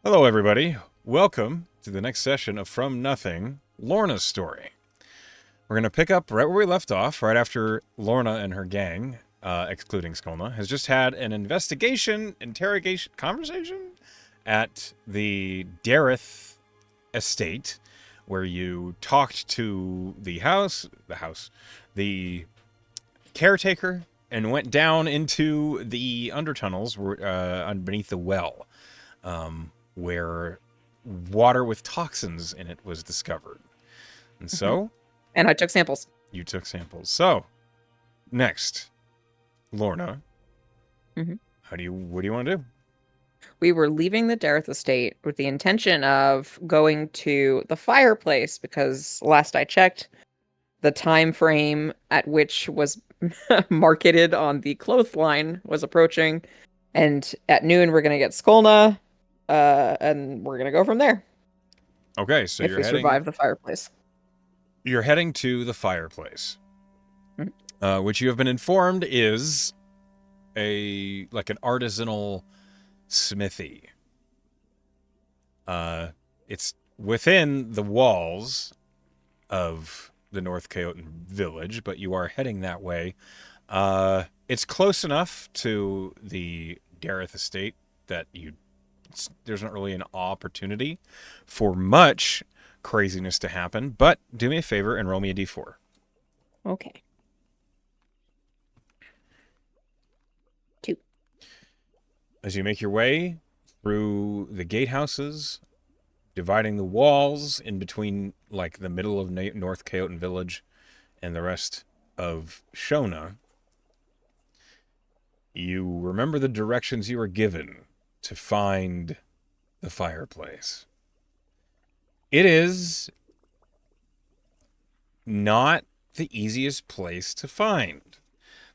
Hello, everybody. Welcome to the next session of From Nothing, Lorna's story. We're going to pick up right where we left off, right after Lorna and her gang, excluding Skolna, has just had an conversation at the Dareth estate, where you talked to the caretaker, and went down into the undertunnels underneath the well. Where water with toxins in it was discovered. And so... And I took samples. You took samples. So, next, Lorna, what do you want to do? We were leaving the Dareth estate with the intention of going to the fireplace because last I checked, the time frame at which was marketed on the clothesline was approaching. And at noon, we're going to get Skolna, and we're going to go from there. Okay, so if we survive the fireplace. You're heading to the fireplace, which you have been informed is an artisanal smithy. It's within the walls of the North Coyote village, but you are heading that way. It's close enough to the Dareth estate that there's not really an opportunity for much craziness to happen, but do me a favor and roll me a d4. Okay. 2. As you make your way through the gatehouses, dividing the walls in between, the middle of North Coyote village and the rest of Shona, you remember the directions you were given to find the fireplace. It is not the easiest place to find.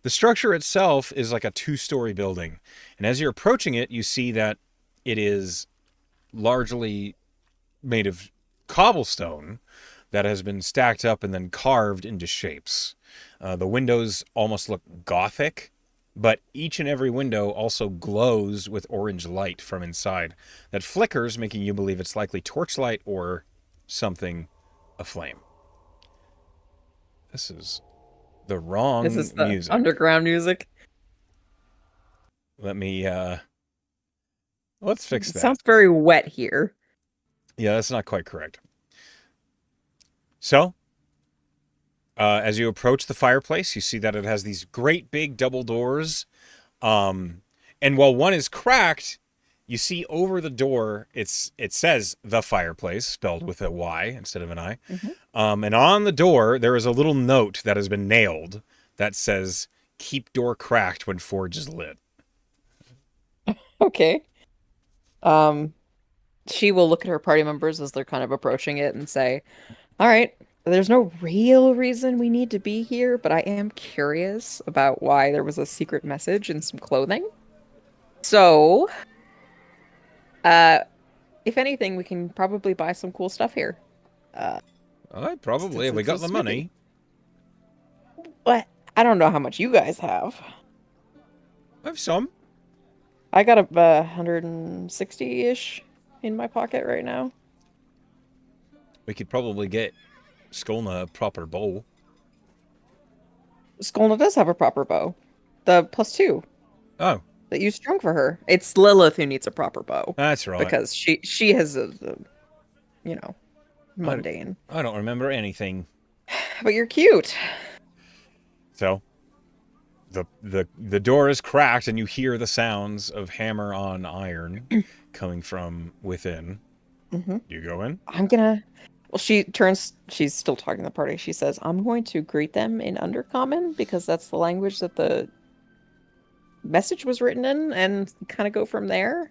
The structure itself is like a 2-story building, and as you're approaching it, you see that it is largely made of cobblestone that has been stacked up and then carved into shapes. The windows almost look Gothic, but each and every window also glows with orange light from inside that flickers, making you believe it's likely torchlight or something aflame. This is the wrong music. This is the underground music. Let me, let's fix that. Sounds very wet here. Yeah, that's not quite correct. So, as you approach the fireplace, you see that it has these great big double doors. And while one is cracked, you see over the door, it says the fireplace, spelled with a Y instead of an I. And on the door, there is a little note that has been nailed that says, "Keep door cracked when forge is lit." Okay. She will look at her party members as they're kind of approaching it and say, all right, there's no real reason we need to be here, but I am curious about why there was a secret message in some clothing. So, if anything, we can probably buy some cool stuff here. Probably, if we got the money. What? I don't know how much you guys have. I have some. I got 160-ish in my pocket right now. We could probably get Skolna a proper bow. Skolna does have a proper bow. The +2. Oh. That you strung for her. It's Lilith who needs a proper bow. That's right. Because she has a mundane. I don't remember anything. But you're cute. So, the door is cracked and you hear the sounds of hammer on iron coming from within. You go in? Well, she's still talking to the party. She says, I'm going to greet them in Undercommon because that's the language that the message was written in, and kind of go from there.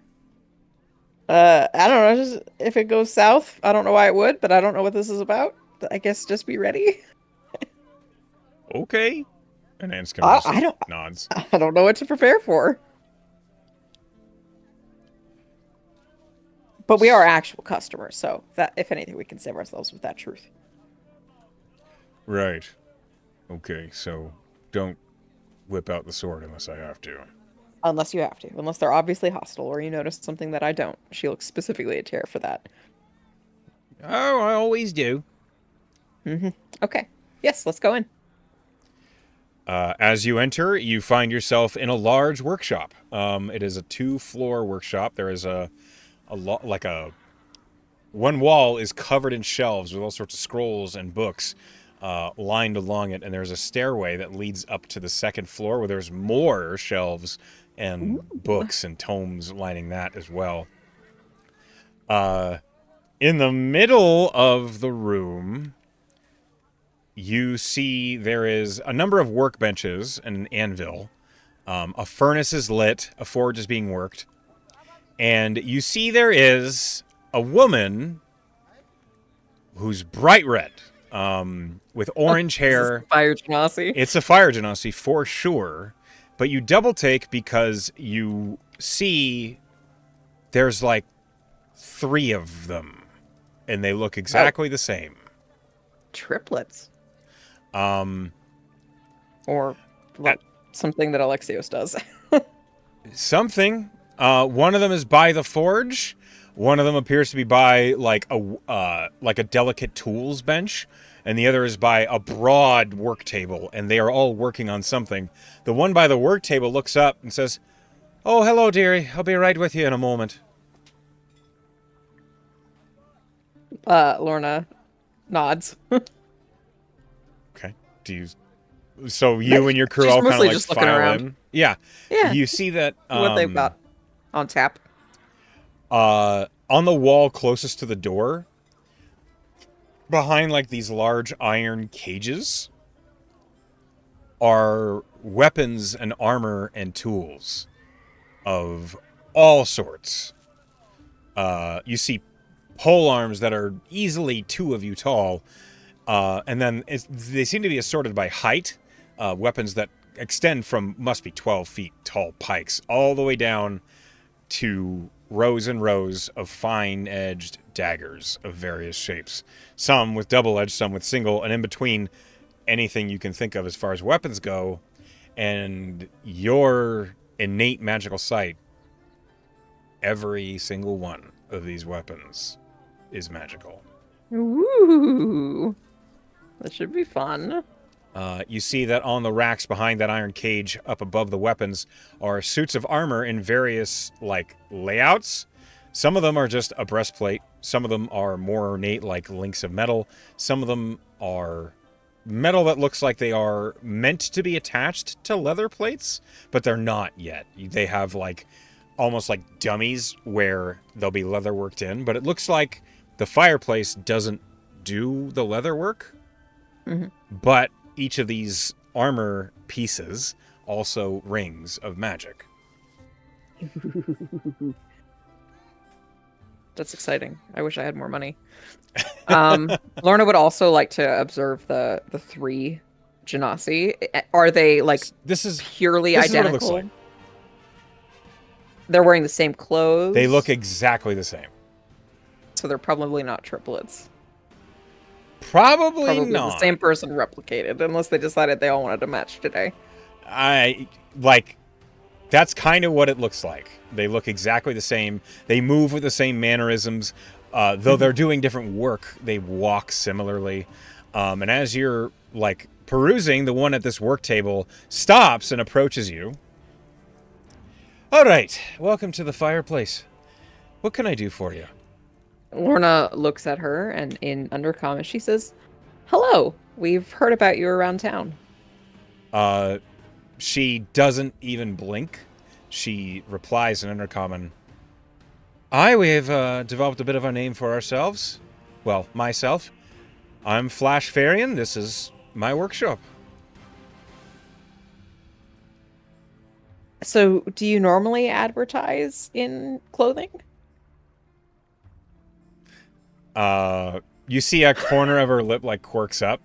I don't know, just if it goes south, I don't know why it would, but I don't know what this is about. I guess just be ready. Okay. And Anscombe nods. I don't know what to prepare for. But we are actual customers, so that if anything, we can save ourselves with that truth. Right. Okay, so don't whip out the sword unless I have to. Unless you have to. Unless they're obviously hostile or you notice something that I don't. She looks specifically at Tara for that. Oh, I always do. Hmm. Okay. Yes, let's go in. As you enter, you find yourself in a large workshop. It is a 2-floor workshop. There is like a one wall is covered in shelves with all sorts of scrolls and books lined along it, and there's a stairway that leads up to the second floor where there's more shelves and Ooh. books and tomes lining that as well. In the middle of the room, you see there is a number of workbenches and an anvil. A furnace is lit, a forge is being worked, and you see there is a woman who's bright red, with orange Is this hair. the fire genasi? It's a fire genasi for sure, but you double take because you see there's like 3 of them, and they look Oh, exactly the same. triplets. Um, Or at like something that Alexios does. something. One of them is by the forge. One of them appears to be by like a delicate tools bench, and the other is by a broad work table, and they are all working on something. The one by the work table looks up and says, "Oh, hello, dearie. I'll be right with you in a moment." Lorna nods. Okay. Do you? So you and your crew She's all kind of mostly like just looking file around. in. Yeah. Yeah, You see that what they've got on tap. on the wall closest to the door, behind like these large iron cages, are weapons and armor and tools of all sorts. You see pole arms that are easily 2 of you tall, and then they seem to be assorted by height. Weapons that extend from must be 12 feet tall pikes all the way down to rows and rows of fine-edged daggers of various shapes. Some with double-edged, some with single, and in between anything you can think of as far as weapons go. And your innate magical sight, every single one of these weapons is magical. Ooh, that should be fun. You see that on the racks behind that iron cage up above the weapons are suits of armor in various, like, layouts. Some of them are just a breastplate. Some of them are more ornate, like links of metal. Some of them are metal that looks like they are meant to be attached to leather plates, but they're not yet. They have, like, almost like dummies where they'll be leather worked in, but it looks like the fireplace doesn't do the leather work. Hmm. But each of these armor pieces also rings of magic. That's exciting. I wish I had more money. Lorna would also like to observe the 3 genasi. Are they like This is purely what it identical? looks like. They're wearing the same clothes. They look exactly the same. So they're probably not triplets. Probably Probably the not. same person replicated, unless they decided they all wanted to match today. That's kind of what it looks like. They look exactly the same. They move with the same mannerisms. Though they're doing different work, they walk similarly. And as you're, like, perusing, the one at this work table stops and approaches you. All right, welcome to the fireplace. What can I do for you? Lorna looks at her, and in undercommon, she says, "Hello, we've heard about you around town." She doesn't even blink. She replies in undercommon, "Aye, we have developed a bit of a name for ourselves. Well, myself. I'm Flash Farian. This is my workshop." So, do you normally advertise in clothing? You see a corner of her lip like quirks up,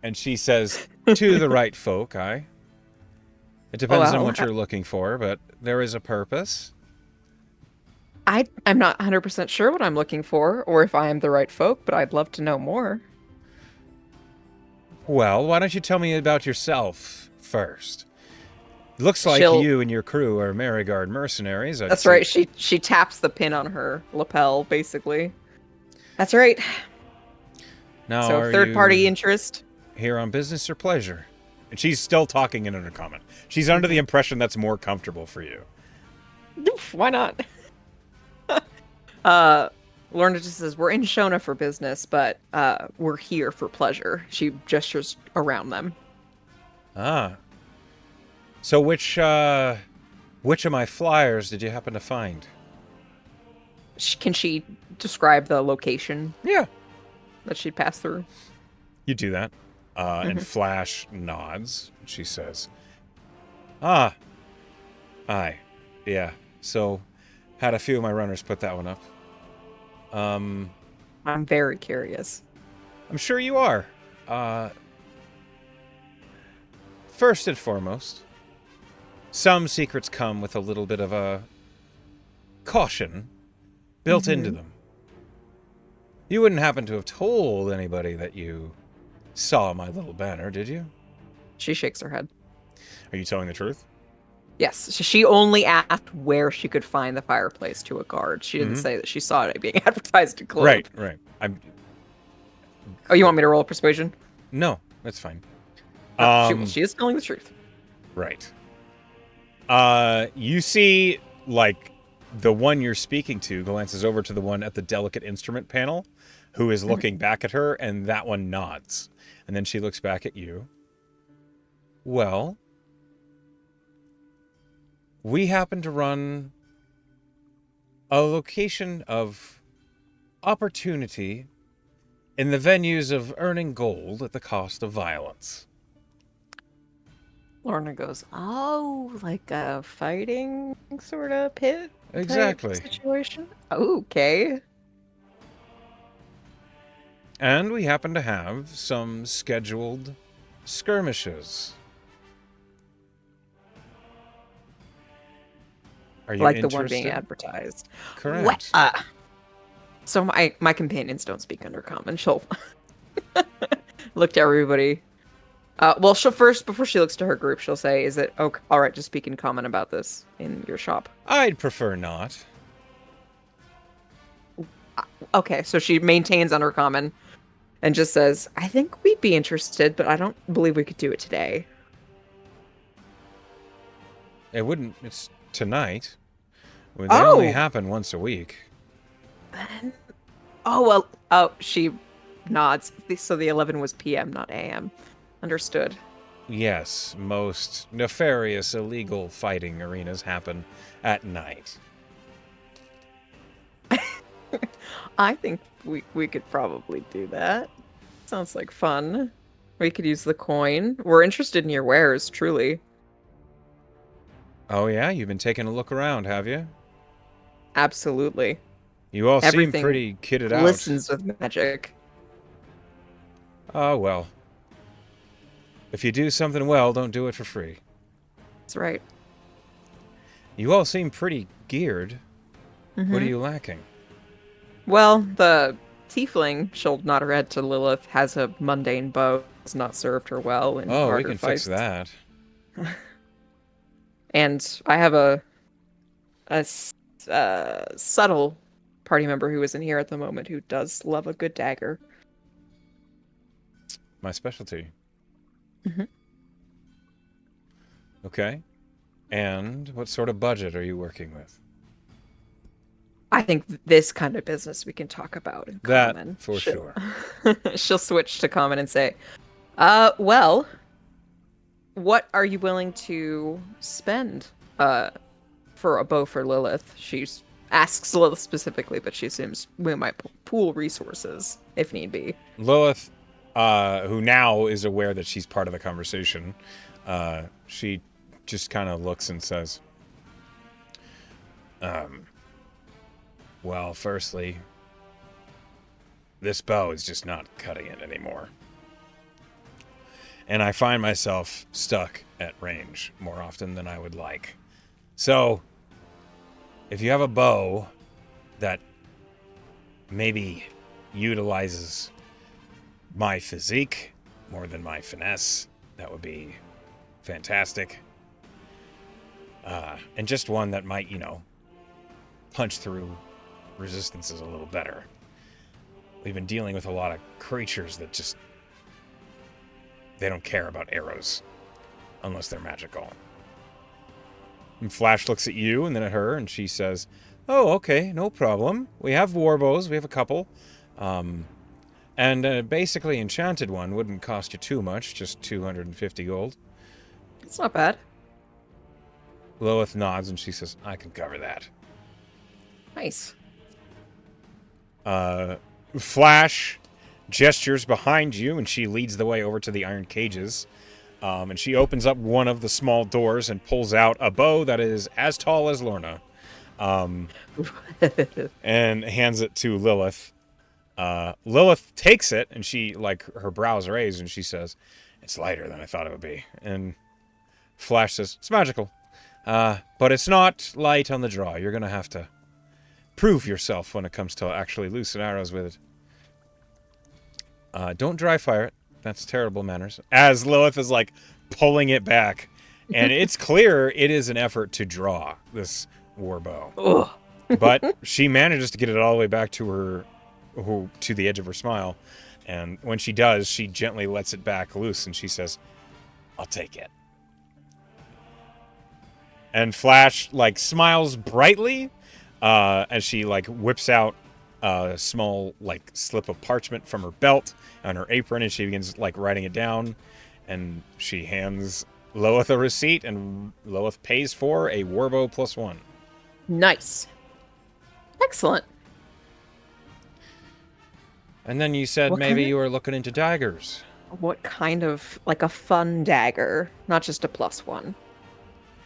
and she says, "To the right folk, aye. It depends on Well, what you're looking for, but there is a purpose." I'm not 100% sure what I'm looking for, or if I am the right folk, but I'd love to know more. Well, why don't you tell me about yourself first? Looks like She'll. you and your crew are Marigard mercenaries. I'd That's say. right. She taps the pin on her lapel, basically. That's right. Now, So are third party you interest. here on business or pleasure? And she's still talking in undercommon. She's under the impression that's more comfortable for you. Why not? Lorna just says, we're in Shona for business, but we're here for pleasure. She gestures around them. Ah. So which of my flyers did you happen to find? Can she describe the location Yeah. that she'd pass through? You do that. And Flash nods. She says, "Ah. Aye. Yeah. So, had a few of my runners put that one up. I'm very curious. I'm sure you are. First and foremost, some secrets come with a little bit of a caution built into them. You wouldn't happen to have told anybody that you saw my little banner, did you? She shakes her head. Are you telling the truth? Yes, she only asked where she could find the fireplace to a guard. She didn't say that she saw it being advertised in Globe. Right. Oh, you want me to roll persuasion? No, that's fine. She is telling the truth. Right. You see, like, the one you're speaking to glances over to the one at the delicate instrument panel, who is looking back at her, and that one nods. And then she looks back at you. Well, we happen to run a location of opportunity in the venues of earning gold at the cost of violence. Lorna goes, oh, like a fighting sort of pit type Exactly. situation? Okay. And we happen to have some scheduled skirmishes. Are you Like interested? the one being advertised. Correct. So my companions don't speak Undercommon. She'll look to everybody. Well, she'll first, before she looks to her group, she'll say, is it okay, all right to speak in common about this in your shop? I'd prefer not. Okay, so she maintains Undercommon and just says, I think we'd be interested, but I don't believe we could do it today. It wouldn't. It's tonight. They only happen once a week. Then, oh, she nods. So the 11 was PM, not AM. Understood. Yes, most nefarious illegal fighting arenas happen at night. I think we could probably do that. Sounds like fun. We could use the coin. We're interested in your wares, truly. Oh yeah? You've been taking a look around, have you? Absolutely. You all Everything seem pretty kitted out. Listens with magic. Oh, well. If you do something well, don't do it for free. That's right. You all seem pretty geared. What are you lacking? Well, the tiefling, she'll nod her head to Lilith, has a mundane bow. It's not served her well in Oh, we harder can fights. fix that. And I have a subtle party member who isn't here at the moment who does love a good dagger. My specialty. Okay. And what sort of budget are you working with? I think this kind of business we can talk about in common. That, for sure. She'll switch to common and say, well, what are you willing to spend for a bow for Lilith? She asks Lilith specifically, but she assumes we might pool resources if need be. Lilith, who now is aware that she's part of the conversation, she just kind of looks and says, well, firstly, this bow is just not cutting it anymore. And I find myself stuck at range more often than I would like. So, if you have a bow that maybe utilizes my physique more than my finesse, that would be fantastic. And just one that might, punch through resistances a little better. We've been dealing with a lot of creatures that just, they don't care about arrows unless they're magical. And Flash looks at you and then at her, and she says, "Oh, okay, no problem. We have war bows. We have a couple. And basically enchanted one wouldn't cost you too much, just 250 gold. It's not bad. Lilith nods and she says, "I can cover that." Nice. Flash gestures behind you and she leads the way over to the iron cages. And she opens up one of the small doors and pulls out a bow that is as tall as Lorna. And hands it to Lilith. Lilith takes it and she, her brows raise and she says, "It's lighter than I thought it would be." And Flash says, "It's magical. But it's not light on the draw. You're going to have to prove yourself when it comes to actually loosing arrows with it. Don't dry fire it. That's terrible manners." As Lilith is, pulling it back. And it's clear it is an effort to draw this war bow. Ugh. But she manages to get it all the way back to to the edge of her smile. And when she does, she gently lets it back loose and she says, "I'll take it." And Flash, smiles brightly as she, whips out a small, slip of parchment from her belt on her apron, and she begins, writing it down. And she hands Lilith a receipt, and Lilith pays for a warbow +1. Nice. Excellent. And then you said maybe you were looking into daggers. What kind of, a fun dagger, not just a +1.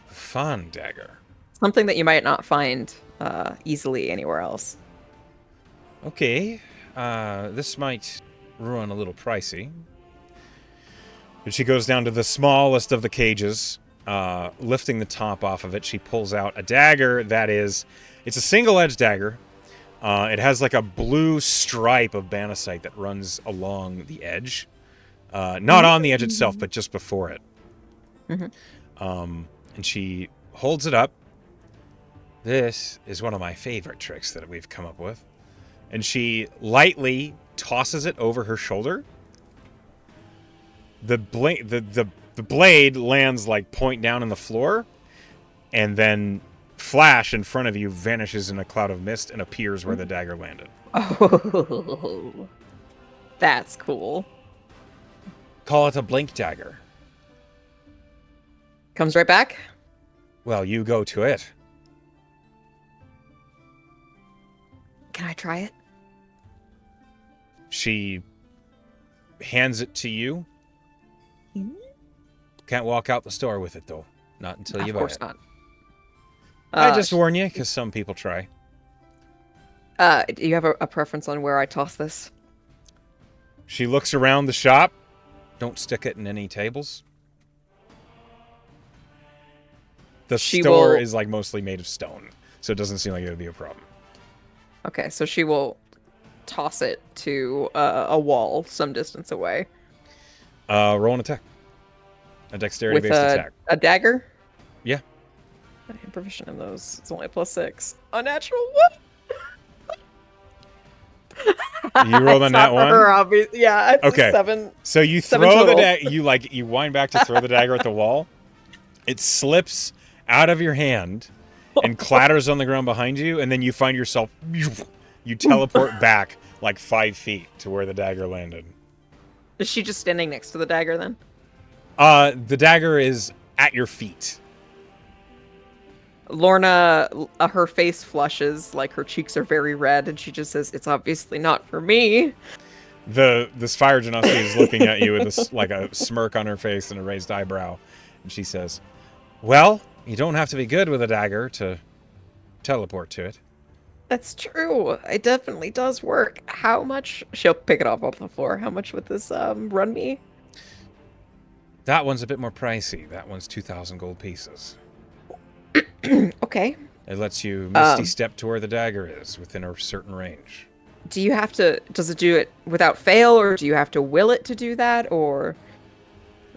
Fun dagger. Something that you might not find easily anywhere else. Okay. This might run a little pricey. And she goes down to the smallest of the cages, lifting the top off of it. She pulls out a dagger it's a single-edged dagger. It has a blue stripe of banasite that runs along the edge. Not on the edge itself, but just before it. Mm-hmm. And she holds it up. "This is one of my favorite tricks that we've come up with." And she lightly tosses it over her shoulder. The blade lands point down in the floor, and then Flash in front of you vanishes in a cloud of mist and appears where the dagger landed. Oh, that's cool. Call it a blink dagger. Comes right back? Well, you go to it. Can I try it? She hands it to you. Can't walk out the store with it, though. Not until you buy it. Of course not. I just warn you, because some people try. Do you have a preference on where I toss this? She looks around the shop. Don't stick it in any tables. The store is mostly made of stone, so it doesn't seem like it would be a problem. Okay, so she will toss it to a wall some distance away. Roll an attack. A dexterity-based attack. A dagger? Yeah. I am proficient in those. It's only a +6. Unnatural. You rolled on that one? Yeah, it's okay. 7. So you throw the dagger. You wind back to throw the dagger at the wall. It slips out of your hand and clatters on the ground behind you, and then you find yourself, you teleport back 5 feet to where the dagger landed. Is she just standing next to the dagger then? The dagger is at your feet. Lorna, her face flushes, her cheeks are very red, and she just says, "It's obviously not for me." This fire genasi is looking at you with a smirk on her face and a raised eyebrow, and she says, "Well, you don't have to be good with a dagger to teleport to it." That's true. It definitely does work. How much? She'll pick it off the floor. How much would this run me? That one's a bit more pricey. That one's 2,000 gold pieces. Okay. It lets you misty step to where the dagger is within a certain range. Do you have to? Does it do it without fail, or do you have to will it to do that, or?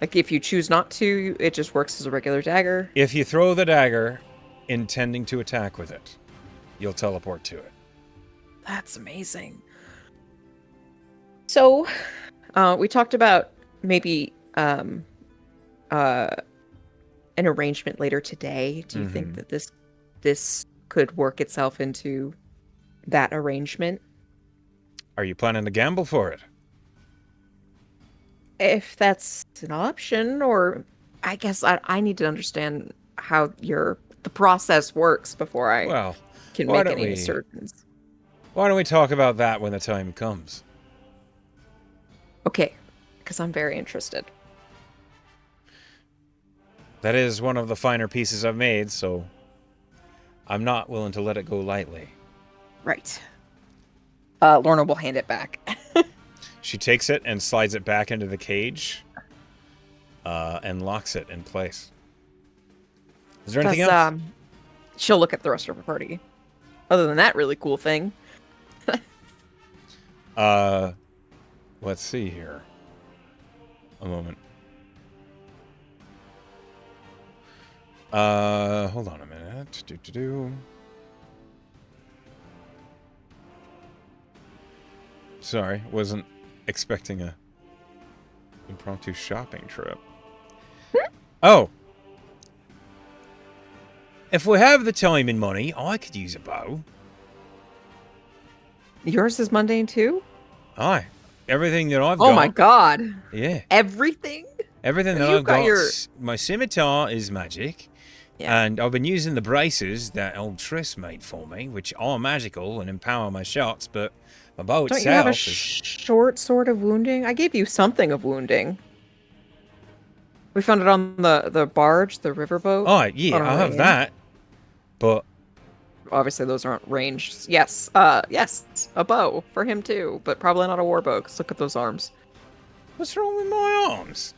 Like if you choose not to, it just works as a regular dagger. If you throw the dagger intending to attack with it, you'll teleport to it. That's amazing. So, we talked about maybe uh, an arrangement later today. Do you think that this could work itself into that arrangement? Are you planning to gamble for it? If that's an option, or I guess I need to understand how the process works before I Well, can why make don't any we assertions. why don't we talk about that when the time comes? Okay, because I'm very interested. That is one of the finer pieces I've made, so I'm not willing to let it go lightly. Right. Lorna will hand it back. She takes it and slides it back into the cage, and locks it in place. Is there anything else? She'll look at the rest of her party. Other than that really cool thing. Let's see here. A moment. Hold on a minute. Sorry, wasn't expecting a impromptu shopping trip. Oh. If we have the time and money, I could use a bow. Yours is mundane too? Aye. Everything that I've got. Oh my god. Yeah. Everything? Everything that You've I've got got. your... My scimitar is magic. Yeah. And I've been using the braces that old Triss made for me, which are magical and empower my shots, but my bow Don't you have a itself is... short sword of wounding? I gave you something of wounding. We found it on the barge, the riverboat. Oh, yeah, on our I way have in. that. But Obviously, those aren't ranged. Yes, yes, a bow for him too, but probably not a war bow. 'Cause look at those arms. what's wrong with my arms?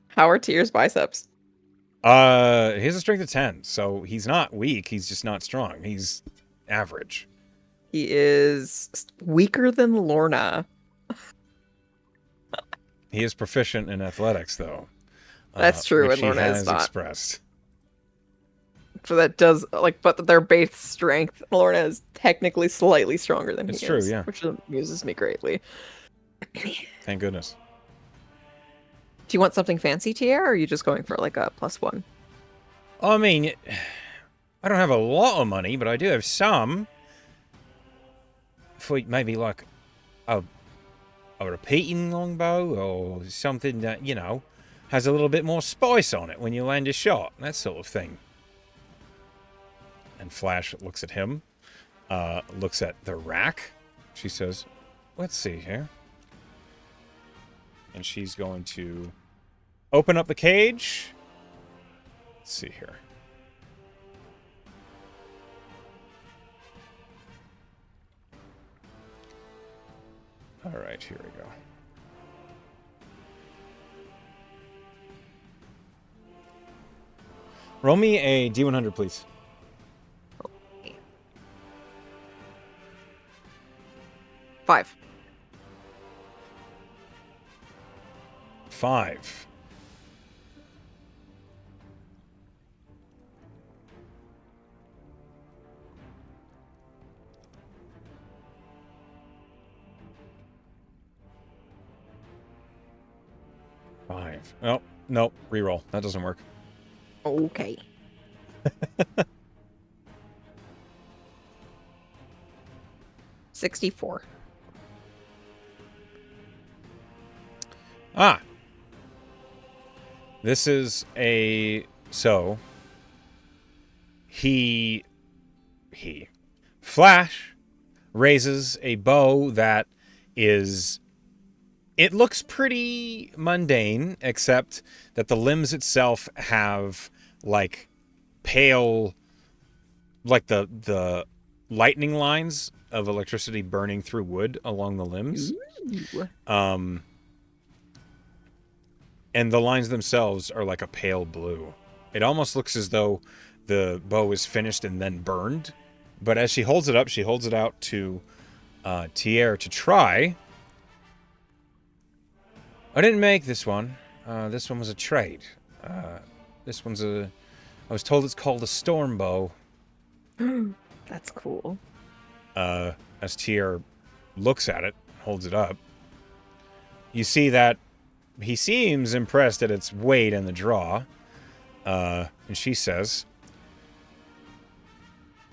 How are Tyr's biceps? He has a strength of 10, so he's not weak, he's just not strong. He's average. He is weaker than Lorna. He is proficient in athletics, though. That's true, which and Lorna he is has not. expressed. So that does, like, but their base strength. Lorna is technically slightly stronger than It's he true, is, yeah. which amuses me greatly. Thank goodness. Do you want something fancy, Tyr, or are you just going for like a +1? I mean, I don't have a lot of money, but I do have some. For maybe like a repeating longbow or something that, you know, has a little bit more spice on it when you land a shot, that sort of thing. And Flash looks at him, looks at the rack. She says, let's see here. And she's going to open up the cage. Let's see here. All right, here we go. Roll me a D100, please. 5. 5. Oh, nope. Reroll. That doesn't work. Okay. 64. Ah. This is a... So... Flash raises a bow that is... It looks pretty mundane, except that the limbs itself have, like, pale... Like, the lightning lines of electricity burning through wood along the limbs. Ooh. And the lines themselves are like a pale blue. It almost looks as though the bow is finished and then burned. But as she holds it up, she holds it out to Tier to try. I didn't make this one. This one was a trade. This one's a... I was told it's called a storm bow. That's cool. As Tier looks at it, holds it up, you see that he seems impressed at its weight and the draw. And she says,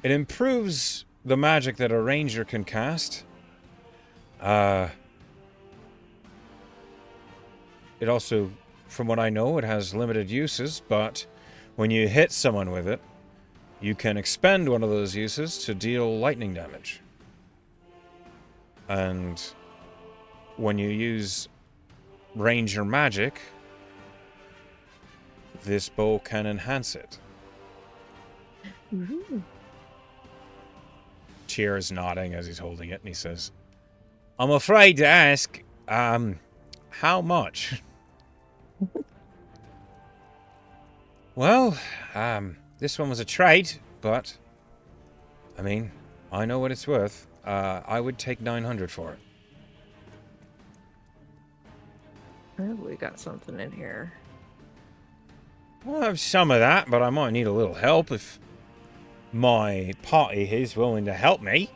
it improves the magic that a ranger can cast. It also, from what I know, it has limited uses, but when you hit someone with it, you can expend one of those uses to deal lightning damage. And when you use ranger magic, this bow can enhance it. Ooh. Cheer is nodding as he's holding it, and he says, I'm afraid to ask, how much? Well, this one was a trade, but, I mean, I know what it's worth. I would take 900 for it. Probably got something in here. I'll have some of that, but I might need a little help if my party is willing to help me.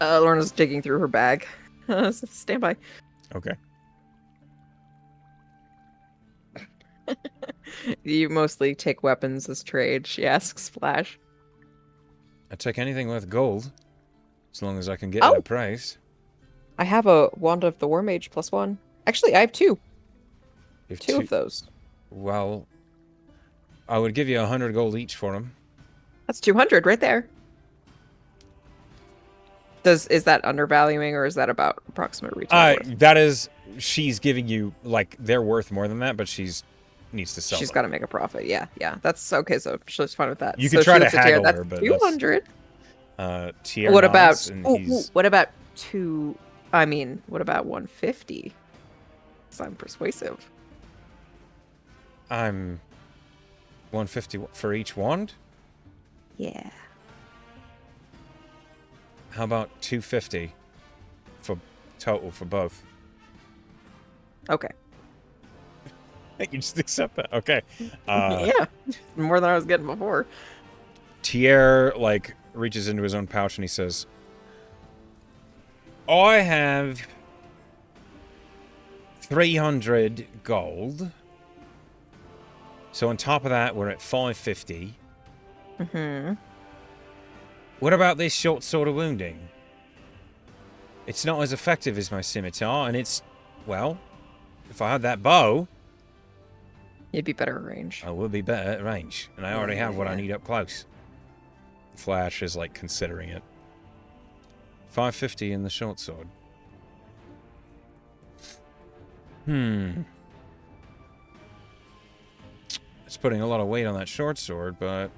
Lorna's digging through her bag. Stand by. Okay. You mostly take weapons as trade, she asks Flash. I take anything worth gold, as long as I can get Oh! it appraised. I have a Wand of the War Mage +1. Actually, I have two. If Two of those. Well, I would give you 100 gold each for them. That's 200 right there. Is that undervaluing or is that about approximate retail worth? That is, she's giving you, like, they're worth more than that, but needs to sell She's them. got to make a profit. Yeah. That's okay. So she's fine with that. You could try to haggle her, but 200. Tier What about? nods, and What about two? I mean, what about 150? Because I'm persuasive. I'm 150 for each wand? Yeah. How about 250 for total for both? Okay. You just accept that. Okay. Yeah. More than I was getting before. Tier, like, reaches into his own pouch and he says, I have 300 gold. So on top of that, we're at 550. Mm-hmm. What about this short sword of wounding? It's not as effective as my scimitar, and it's, well, if I had that bow, You'd be better at range. I would be better at range. And I already have what I Yeah. need up close. Flash is, like, considering it. 550 in the short sword. It's putting a lot of weight on that short sword, but...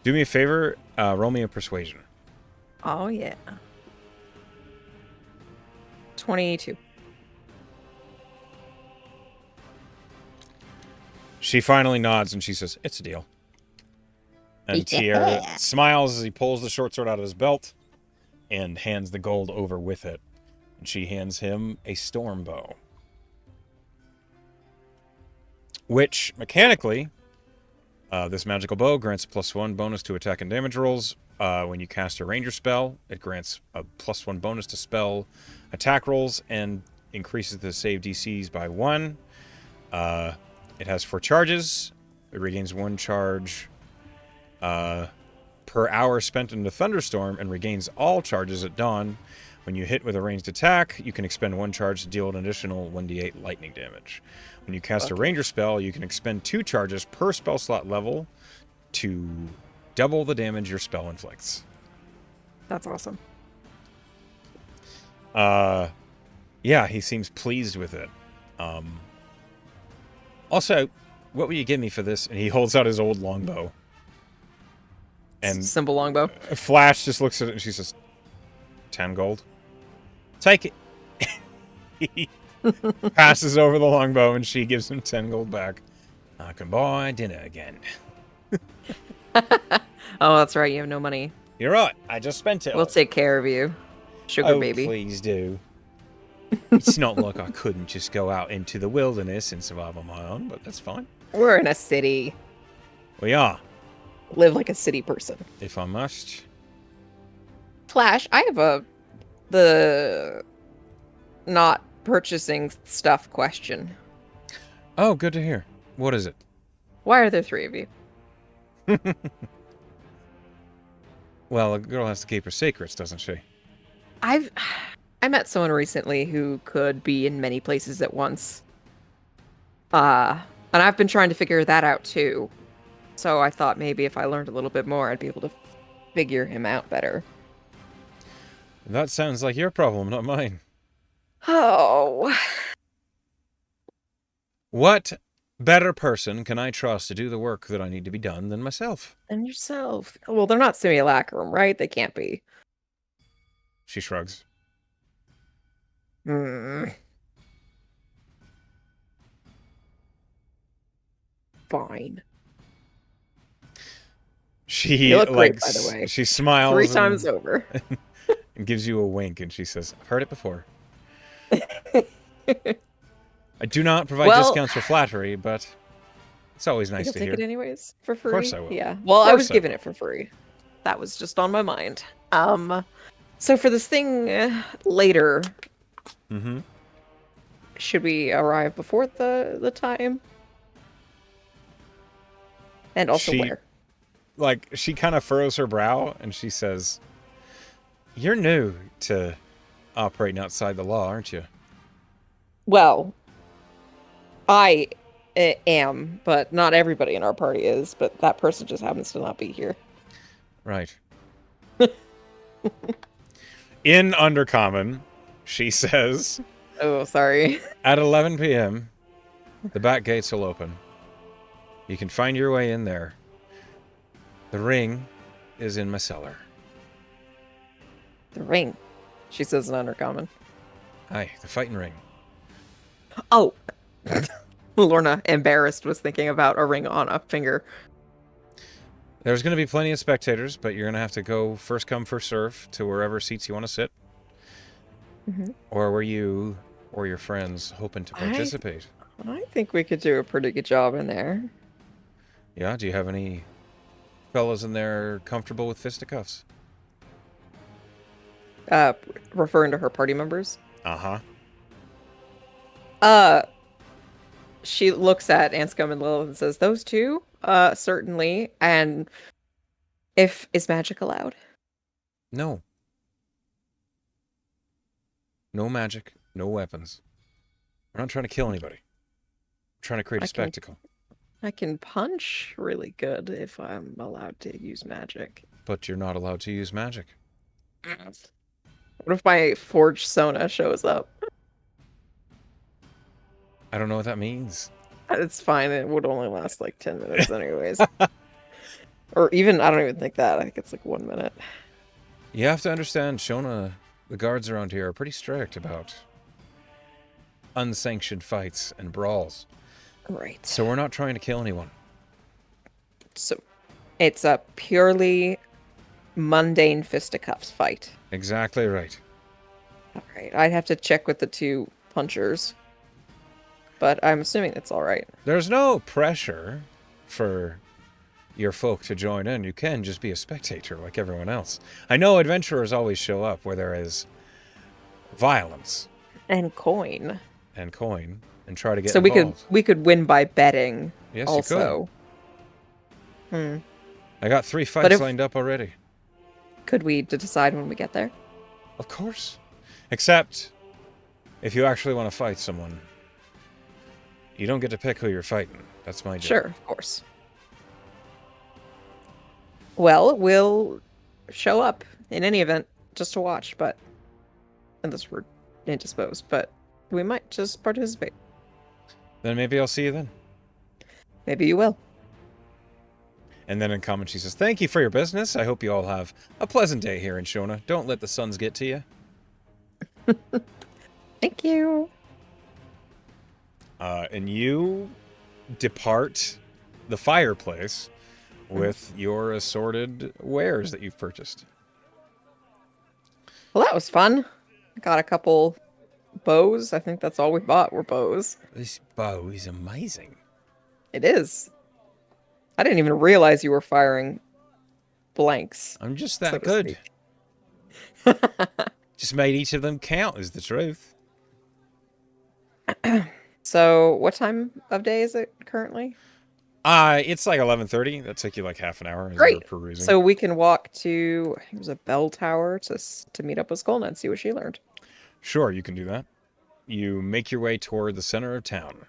Do me a favor, roll me a persuasion. Oh, yeah. 22. She finally nods and she says, it's a deal. And Tier smiles as he pulls the short sword out of his belt and hands the gold over with it. And she hands him a storm bow. Which, mechanically, this magical bow grants a +1 bonus to attack and damage rolls. When you cast a ranger spell, it grants a +1 bonus to spell attack rolls and increases the save DCs by 1. It has 4 charges. It regains 1 charge per hour spent in the thunderstorm and regains all charges at dawn. When you hit with a ranged attack, you can expend 1 charge to deal an additional 1d8 lightning damage. When you cast a ranger spell, you can expend 2 charges per spell slot level to double the damage your spell inflicts. That's awesome. Yeah, he seems pleased with it. Also, what will you give me for this? And he holds out his old longbow. And Simple longbow. Flash just looks at it and she says, 10 gold. Take it. He passes over the longbow and she gives him 10 gold back. I can buy dinner again. Oh, that's right. You have no money. You're right. I just spent it. We'll take care of you. Sugar baby. Please do. It's not like I couldn't just go out into the wilderness and survive on my own, but that's fine. We're in a city. We are, Live like a city person. if I must. Flash, I have the not purchasing stuff question. Oh, good to hear. What is it? Why are there three of you? Well, a girl has to keep her secrets, doesn't she? I met someone recently who could be in many places at once. And I've been trying to figure that out too. So I thought maybe if I learned a little bit more, I'd be able to figure him out better. That sounds like your problem, not mine. Oh, What better person can I trust to do the work that I need to be done than myself? and yourself. Well, they're not simulacrum, right? They can't be. She shrugs. Hmm. Fine. You She look great, by the way. she smiles 3 times over. and gives you a wink, and she says, "I've heard it before. I do not provide Well, discounts for flattery, but it's always nice you'll to take hear." it anyways for free. Of course I will. Yeah. Well, Of I course was I given will. it for free. That was just on my mind. So for this thing later, Mm-hmm. should we arrive before the time? And also She where? she kind of furrows her brow, and she says, "You're new to operating outside the law, aren't you?" Well, I am, but not everybody in our party is. But that person just happens to not be here. Right. In Undercommon, she says, Oh, sorry. at 11 p.m., the back gates will open. You can find your way in there. The ring is in my cellar. The ring, she says in Undercommon. Aye, the fighting ring. Oh, Lorna, embarrassed, was thinking about a ring on a finger. There's going to be plenty of spectators, but you're going to have to go first come, first serve to wherever seats you want to sit. Mm-hmm. Or were you or your friends hoping to participate? I think we could do a pretty good job in there. Yeah, do you have any fellas in there comfortable with fisticuffs? Referring to her party members. Uh-huh. Uh, she looks at Anscombe and Lilith and says, "Those two? Certainly. And is magic allowed?" No. No magic, no weapons. We're not trying to kill anybody. We're trying to create a spectacle. I can punch really good if I'm allowed to use magic. But you're not allowed to use magic. What if my forged Sona shows up? I don't know what that means. It's fine. It would only last like 10 minutes anyways. Or even, I don't even think that. I think it's like 1 minute. You have to understand, Shona, the guards around here are pretty strict about unsanctioned fights and brawls. Right. So we're not trying to kill anyone. So it's a purely mundane fisticuffs fight. Exactly right. All right. I'd have to check with the two punchers. But I'm assuming it's all right. There's no pressure for your folk to join in. You can just be a spectator like everyone else. I know adventurers always show up where there is violence And coin. and coin and try to get So involved. we could win by betting. Yes, also. you could. I got 3 fights lined up already. Could we decide when we get there? Of course. Except if you actually want to fight someone, you don't get to pick who you're fighting. That's my job. Sure, of course. Well, we'll show up in any event just to watch, but unless we're indisposed, but we might just participate. Then maybe I'll see you then. Maybe you will. And then in comment she says, "Thank you for your business. I hope you all have a pleasant day here in Shona. Don't let the suns get to you." Thank you. And you depart the fireplace with your assorted wares that you've purchased. Well, that was fun. I got a couple bows. I think that's all we bought were bows. This bow is amazing. It is. I didn't even realize you were firing blanks, I'm just so that to good. speak. Just made each of them count, is the truth. So, what time of day is it currently? It's like 11:30. That took you like half an hour as you were Great. perusing. So we can walk to, I think it was a bell tower to meet up with Skolna and see what she learned. Sure, you can do that. You make your way toward the center of town.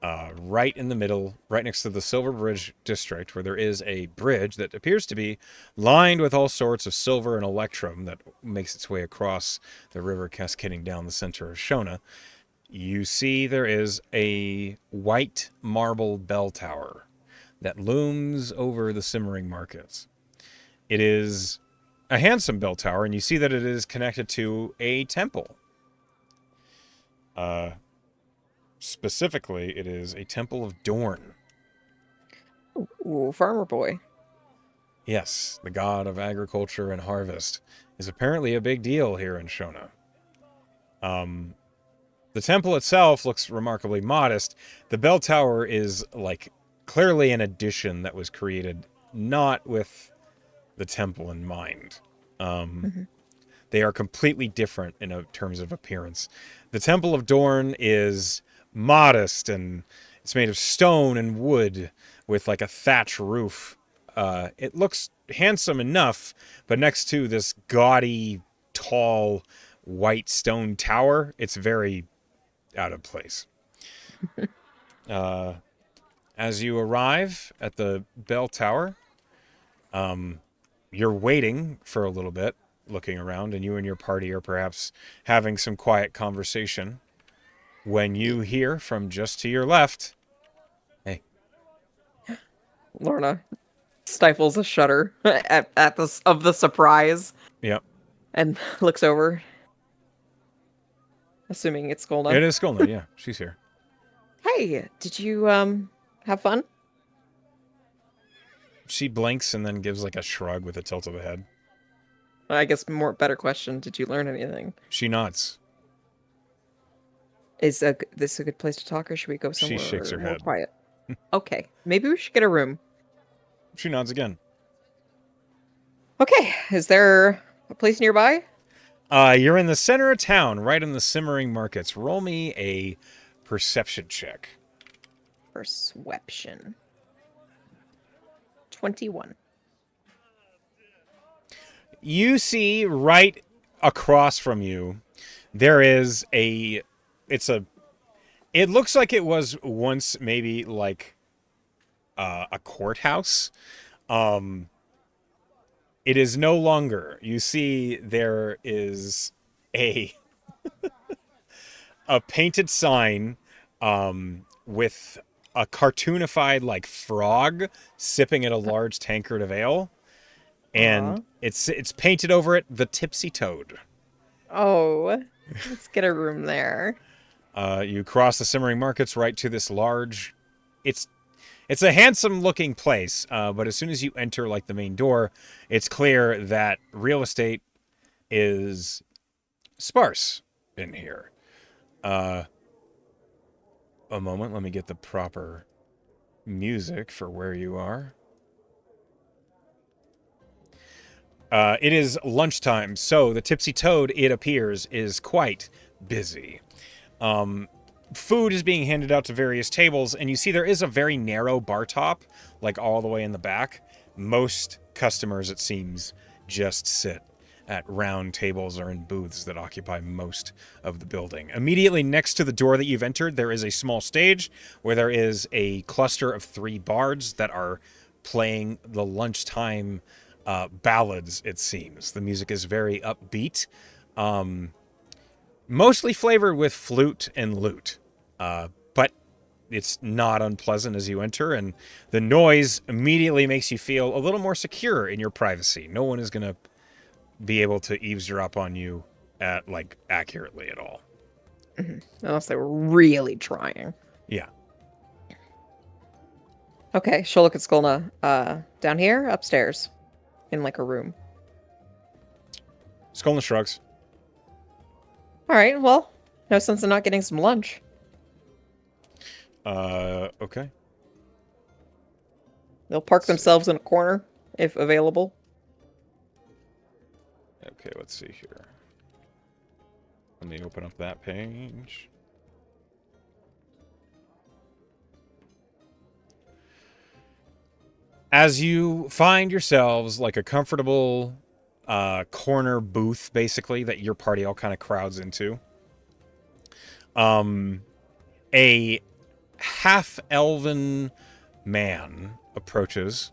Right in the middle, right next to the Silver Bridge district, where there is a bridge that appears to be lined with all sorts of silver and electrum that makes its way across the river cascading down the center of Shona. You see there is a white marble bell tower that looms over the simmering markets. It is a handsome bell tower, and you see that it is connected to a temple. Uh, Specifically, it is a temple of Dorn. Ooh, farmer boy. Yes, the god of agriculture and harvest is apparently a big deal here in Shona. Um, the temple itself looks remarkably modest. The bell tower is like clearly an addition that was created not with the temple in mind. Um, Mhm. they are completely different in terms of appearance. The Temple of Dorn is modest and it's made of stone and wood with like a thatch roof. It looks handsome enough, but next to this gaudy, tall, white stone tower, it's very out of place. Uh, as you arrive at the bell tower, you're waiting for a little bit, looking around, and you and your party are perhaps having some quiet conversation when you hear from just to your left, hey, Lorna stifles a shudder at this of the surprise yep, and looks over, assuming it's it Skolna. is Skolna, yeah, she's here. Hey, did you have fun? She blinks and then gives like a shrug with a tilt of the head. I guess more better question, did you learn anything? She nods. Is this a good place to talk, or should we go She shakes somewhere her more head. quiet? Okay, maybe we should get a room. She nods again. Okay, is there a place nearby? You're in the center of town, right in the simmering markets. Roll me a perception check. Perception. 21. You see right across from you, there is a. It's a. It looks like it was once maybe like a courthouse. Um, it is no longer. You see, there is a a painted sign with a cartoonified like frog sipping at a large tankard of ale, and Aw. it's painted over it the Tipsy Toad. Oh, let's get a room there. You cross the simmering markets right to this large. It's it's a handsome looking place, but as soon as you enter like the main door, it's clear that real estate is sparse in here. Uh, a moment, let me get the proper music for where you are. It is lunchtime, so the Tipsy Toad, it appears, is quite busy. Food is being handed out to various tables, and you see there is a very narrow bar top, like all the way in the back. Most customers, it seems, just sit at round tables or in booths that occupy most of the building. Immediately next to the door that you've entered, there is a small stage where there is a cluster of 3 bards that are playing the lunchtime ballads, it seems. The music is very upbeat. Mostly flavored with flute and lute. But it's not unpleasant as you enter, and the noise immediately makes you feel a little more secure in your privacy. No one is going to be able to eavesdrop on you at like accurately at all. Unless they were really trying. Yeah. Okay, she'll look at Skolna. Down here, upstairs, in like a room. Skolna shrugs. All right, well, No sense in not getting some lunch. Okay. They'll park Let's see. themselves in a corner, if available. Okay, let's see here. Let me open up that page. As you find yourselves like a comfortable corner booth, basically, that your party all kind of crowds into, a half-elven man approaches.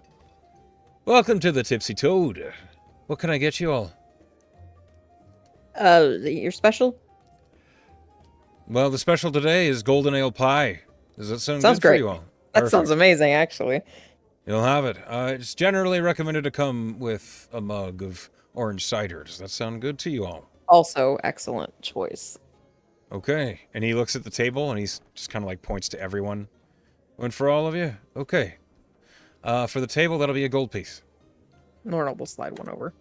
Welcome to the Tipsy Toad. What can I get you all? You're special? Well, the special today is golden ale pie. Does that sound Sounds good for great. you all? That sounds Perfect. amazing, actually. You'll have it. It's generally recommended to come with a mug of orange cider. Does that sound good to you all? Also, excellent choice. Okay. And he looks at the table and he's just kind of like points to everyone. One for all of you? Okay. For the table, that'll be a gold piece. Lorna will slide one over.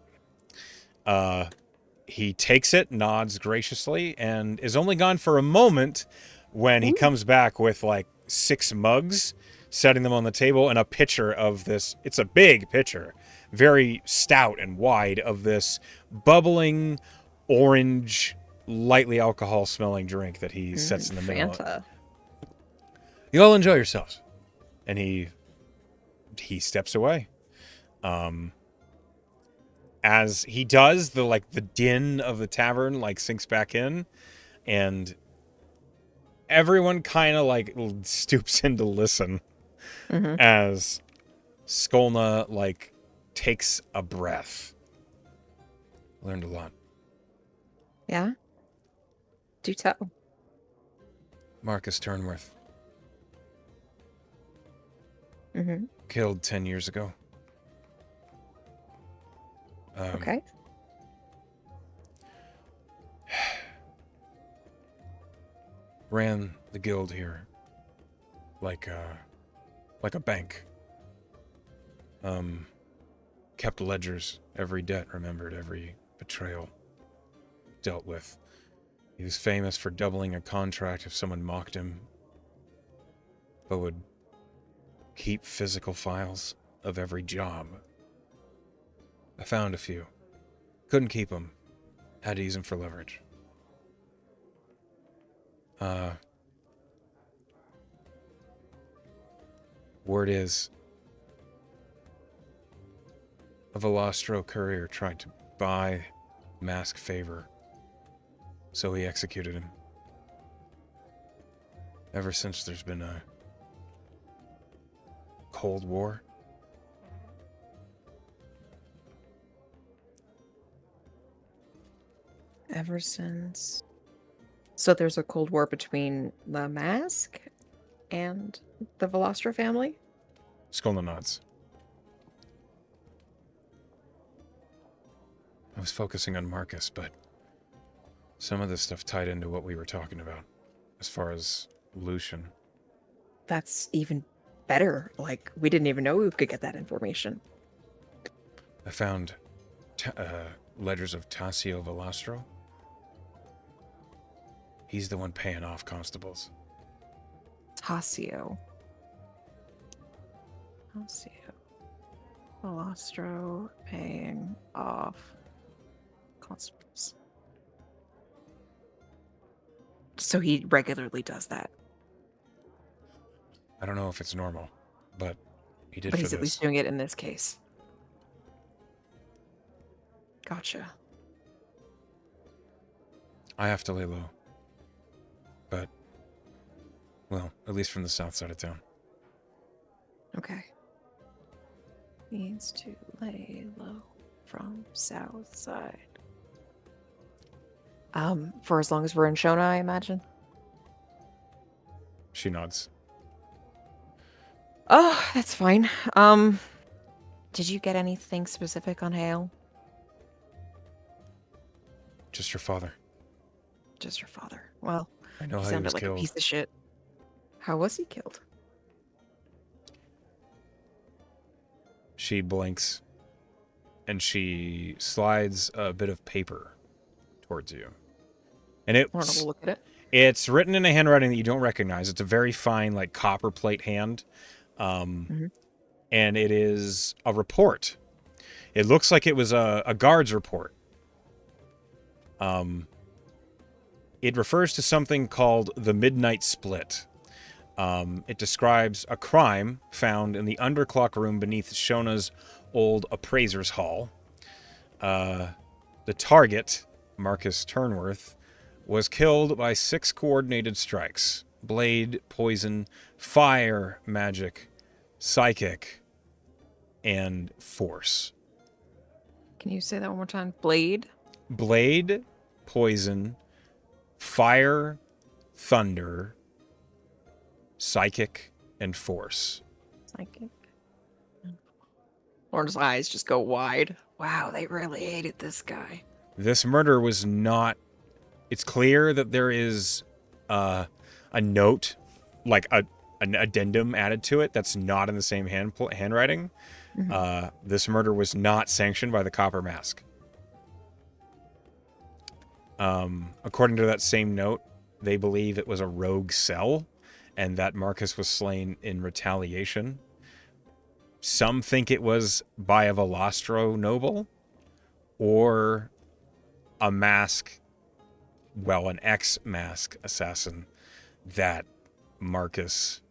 He takes it, nods graciously, and is only gone for a moment when he Ooh. comes back with like 6 mugs, setting them on the table, and a pitcher of this. It's a big pitcher, very stout and wide, of this bubbling orange, lightly alcohol smelling drink that he sets in the middle. Fanta. You all enjoy yourselves. And he steps away. As he does, the din of the tavern like sinks back in, and everyone kind of like stoops in to listen Mm-hmm. as Skolna like takes a breath. Learned a lot. Yeah? Do tell. Marcus Turnworth, Mm-hmm. killed 10 years ago. Okay. Ran the guild here like a bank. Kept ledgers, every debt remembered, every betrayal dealt with. He was famous for doubling a contract if someone mocked him, but would keep physical files of every job. I found a few. Couldn't keep them. Had to use them for leverage. Word is, a Velostro courier tried to buy Mask favor, so he executed him. Ever since there's been a Cold War. Ever since. So there's a Cold War between the Mask and the Velostra family? Skolna nods. I was focusing on Marcus, but some of this stuff tied into what we were talking about, as far as Lucian. That's even better. Like, we didn't even know we could get that information. I found ledgers of Tassio Velastro. He's the one paying off constables. Tassio. Velostro paying off constables. So he regularly does that. I don't know if it's normal, but he did But for he's this. at least doing it in this case. Gotcha. I have to lay low. But, well, at least from the south side of town. Okay. Needs to lay low from south side. For as long as we're in Shona, I imagine. She nods. Oh, that's fine. Did you get anything specific on Hale? Just your father. Just your father. Well, I know he how he sounded was like killed. a piece of shit. How was he killed? She blinks, and she slides a bit of paper towards you. And Lorna will look at it. It's written in a handwriting that you don't recognize. It's a very fine, like copper plate hand, Hmm. and it is a report. It looks like it was a guard's report. It refers to something called the Midnight Split. It describes a crime found in the underclock room beneath Shona's old appraiser's hall. The target, Marcus Turnworth, was killed by 6 coordinated strikes: blade, poison, fire, magic, psychic, and force. Can you say that one more time? Blade? Blade, poison, fire, thunder, psychic, and force. Psychic. Lorna's eyes just go wide. Wow, they really hated this guy. This murder was not. It's clear that there is a note, like an addendum added to it that's not in the same handwriting. Mhm. This murder was not sanctioned by the Copper Mask. According to that same note, they believe it was a rogue cell and that Marcus was slain in retaliation. Some think it was by a Velastro noble or a mask, well, an ex-mask assassin that Marcus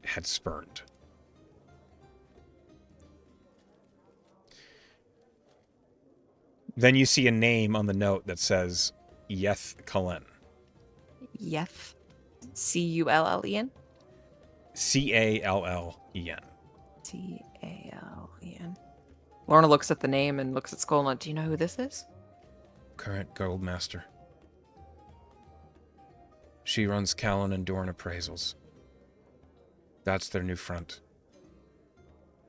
had spurned. Then you see a name on the note that says Yeth Cullen. Yeth. Cullen? Callen. Tallen. Lorna looks at the name and looks at Skolna. Do you know who this is? Current Goldmaster. She runs Callan and Dorn appraisals. That's their new front.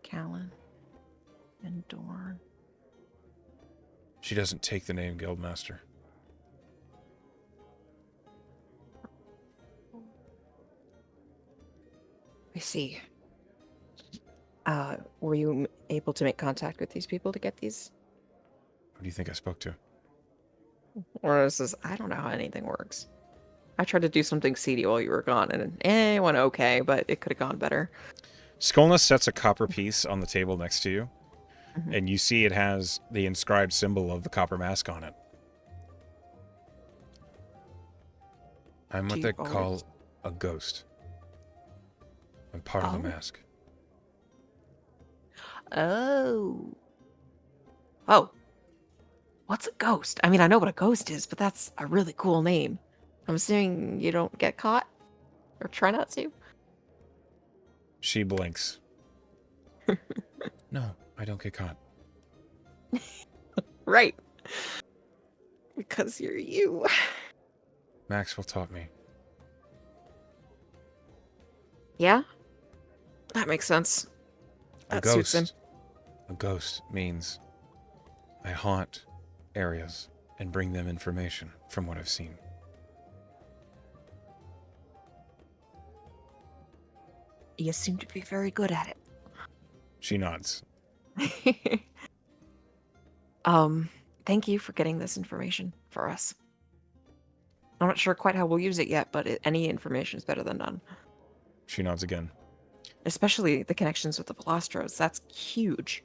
Callan and Dorn. She doesn't take the name Guildmaster. I see. Were you able to make contact with these people to get these? Who do you think I spoke to? Or is this, I don't know how anything works. I tried to do something seedy while you were gone, and it went okay, but it could have gone better. Skolna sets a copper piece on the table next to you, Mhm. and you see it has the inscribed symbol of the Copper Mask on it. I'm what Do they you always- call a ghost. I'm part of the Oh. mask. Oh. Oh. What's a ghost? I mean, I know what a ghost is, but that's a really cool name. I'm assuming you don't get caught? Or try not to? She blinks. No, I don't get caught. Right. Because you're you. Maxwell taught me. Yeah? That makes sense. A That suits him. ghost. A ghost means I haunt areas and bring them information from what I've seen. You seem to be very good at She nods. it. Thank you for getting this information for us. I'm not sure quite how we'll use it yet, but any information is better than none. She nods again. Especially the connections with the Velastros. That's huge.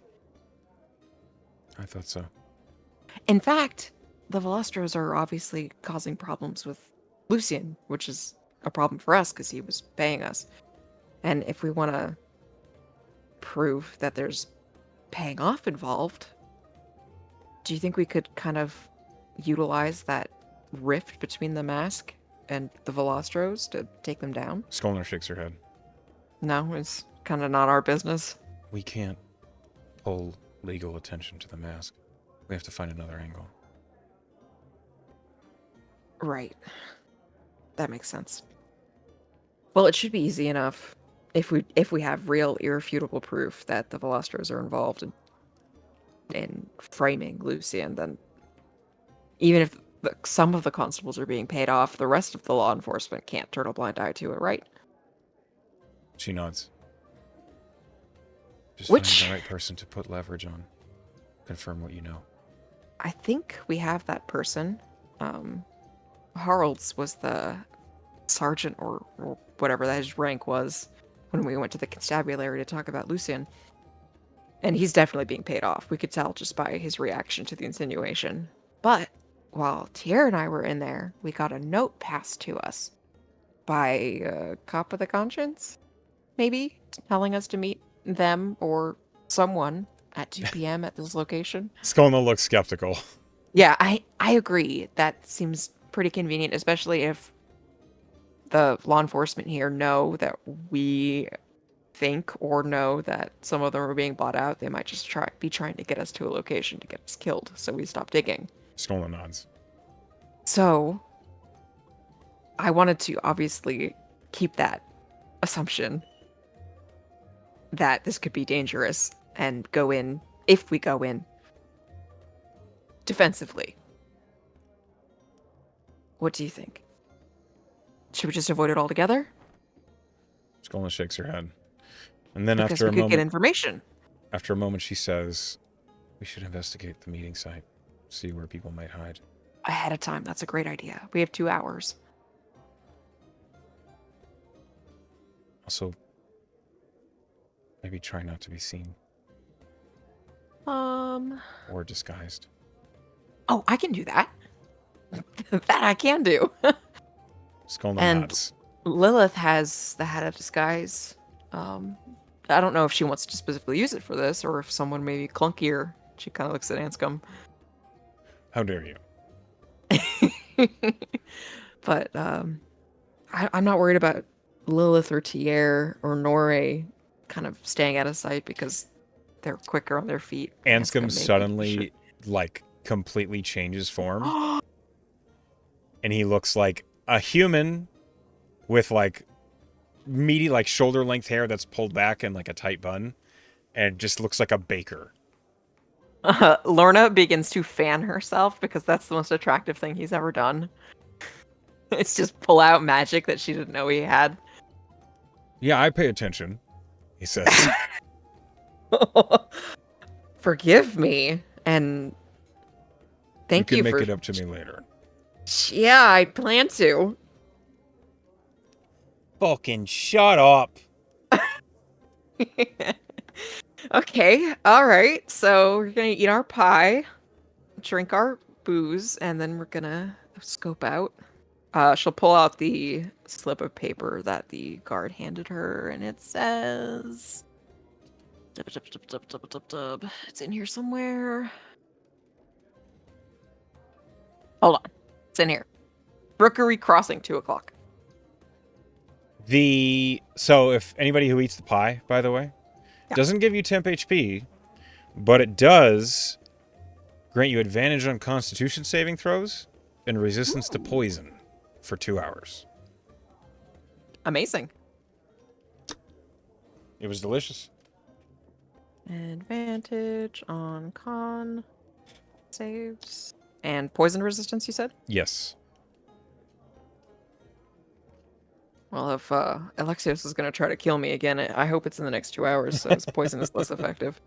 I thought so. In fact, the Velastros are obviously causing problems with Lucian, which is a problem for us because he was paying us. And if we want to prove that there's paying off involved, do you think we could kind of utilize that rift between the mask and the Velastros to take them down? Skolner shakes her head. No, it's kind of not our business. We can't pull legal attention to the mask. We have to find another angle. Right. That makes sense. Well, it should be easy enough if we have real irrefutable proof that the Velastros are involved in framing Lucian, then even if some of the constables are being paid off, the rest of the law enforcement can't turn a blind eye to it, right? She nods. Just Which- finding the right person to put leverage on. Confirm what you know. I think we have that person. Harolds was the sergeant or whatever that his rank was when we went to the constabulary to talk about Lucian. And he's definitely being paid off. We could tell just by his reaction to the insinuation. But while Tierra and I were in there, we got a note passed to us by a cop of the conscience, maybe, telling us to meet them or someone at 2 p.m. at this location. Skolna looks skeptical. Yeah, I agree. That seems pretty convenient, especially if the law enforcement here know that we think or know that some of them are being bought out. They might just be trying to get us to a location to get us killed, so we stop digging. Skolna nods. So I wanted to obviously keep that assumption that this could be dangerous and go in, if we go in, defensively. What do you think? Should we just avoid it altogether? Skolna shakes her head. And then Because we could get information. After a moment, she says, we should investigate the meeting site, see where people might hide. Ahead of time, that's a great idea. We have 2 hours. Also, maybe try not to be seen. Or disguised. Oh, I can do that. That I can do. Skolna And nods. Lilith has the hat of disguise. I don't know if she wants to specifically use it for this, or if someone maybe clunkier. She kind of looks at Anscombe. How dare you? But I'm not worried about Lilith or Tier or Nore kind of staying out of sight because they're quicker on their feet. Anscombe suddenly, like, completely changes form. And he looks like a human with, like, meaty, like, shoulder-length hair that's pulled back in, like, a tight bun. And just looks like a baker. Lorna begins to fan herself because that's the most attractive thing he's ever done. It's just pull out magic that she didn't know he had. Yeah, I pay attention, he says. Forgive me, and thank you can make for... it up to me later. Yeah, I plan to. Fucking shut up. Okay, alright. So we're gonna eat our pie, drink our booze, and then we're gonna scope out. She'll pull out the slip of paper that the guard handed her, and it says... It's in here somewhere. Hold on. It's in here. Rookery Crossing, 2 o'clock. So if anybody who eats the pie, by the way, doesn't give you temp HP, but it does grant you advantage on Constitution saving throws and resistance to poison for 2 hours. Amazing. It was delicious. Advantage on con saves. And poison resistance, you said? Yes. Well, if Alexios is going to try to kill me again, I hope it's in the next 2 hours, so his poison is less effective.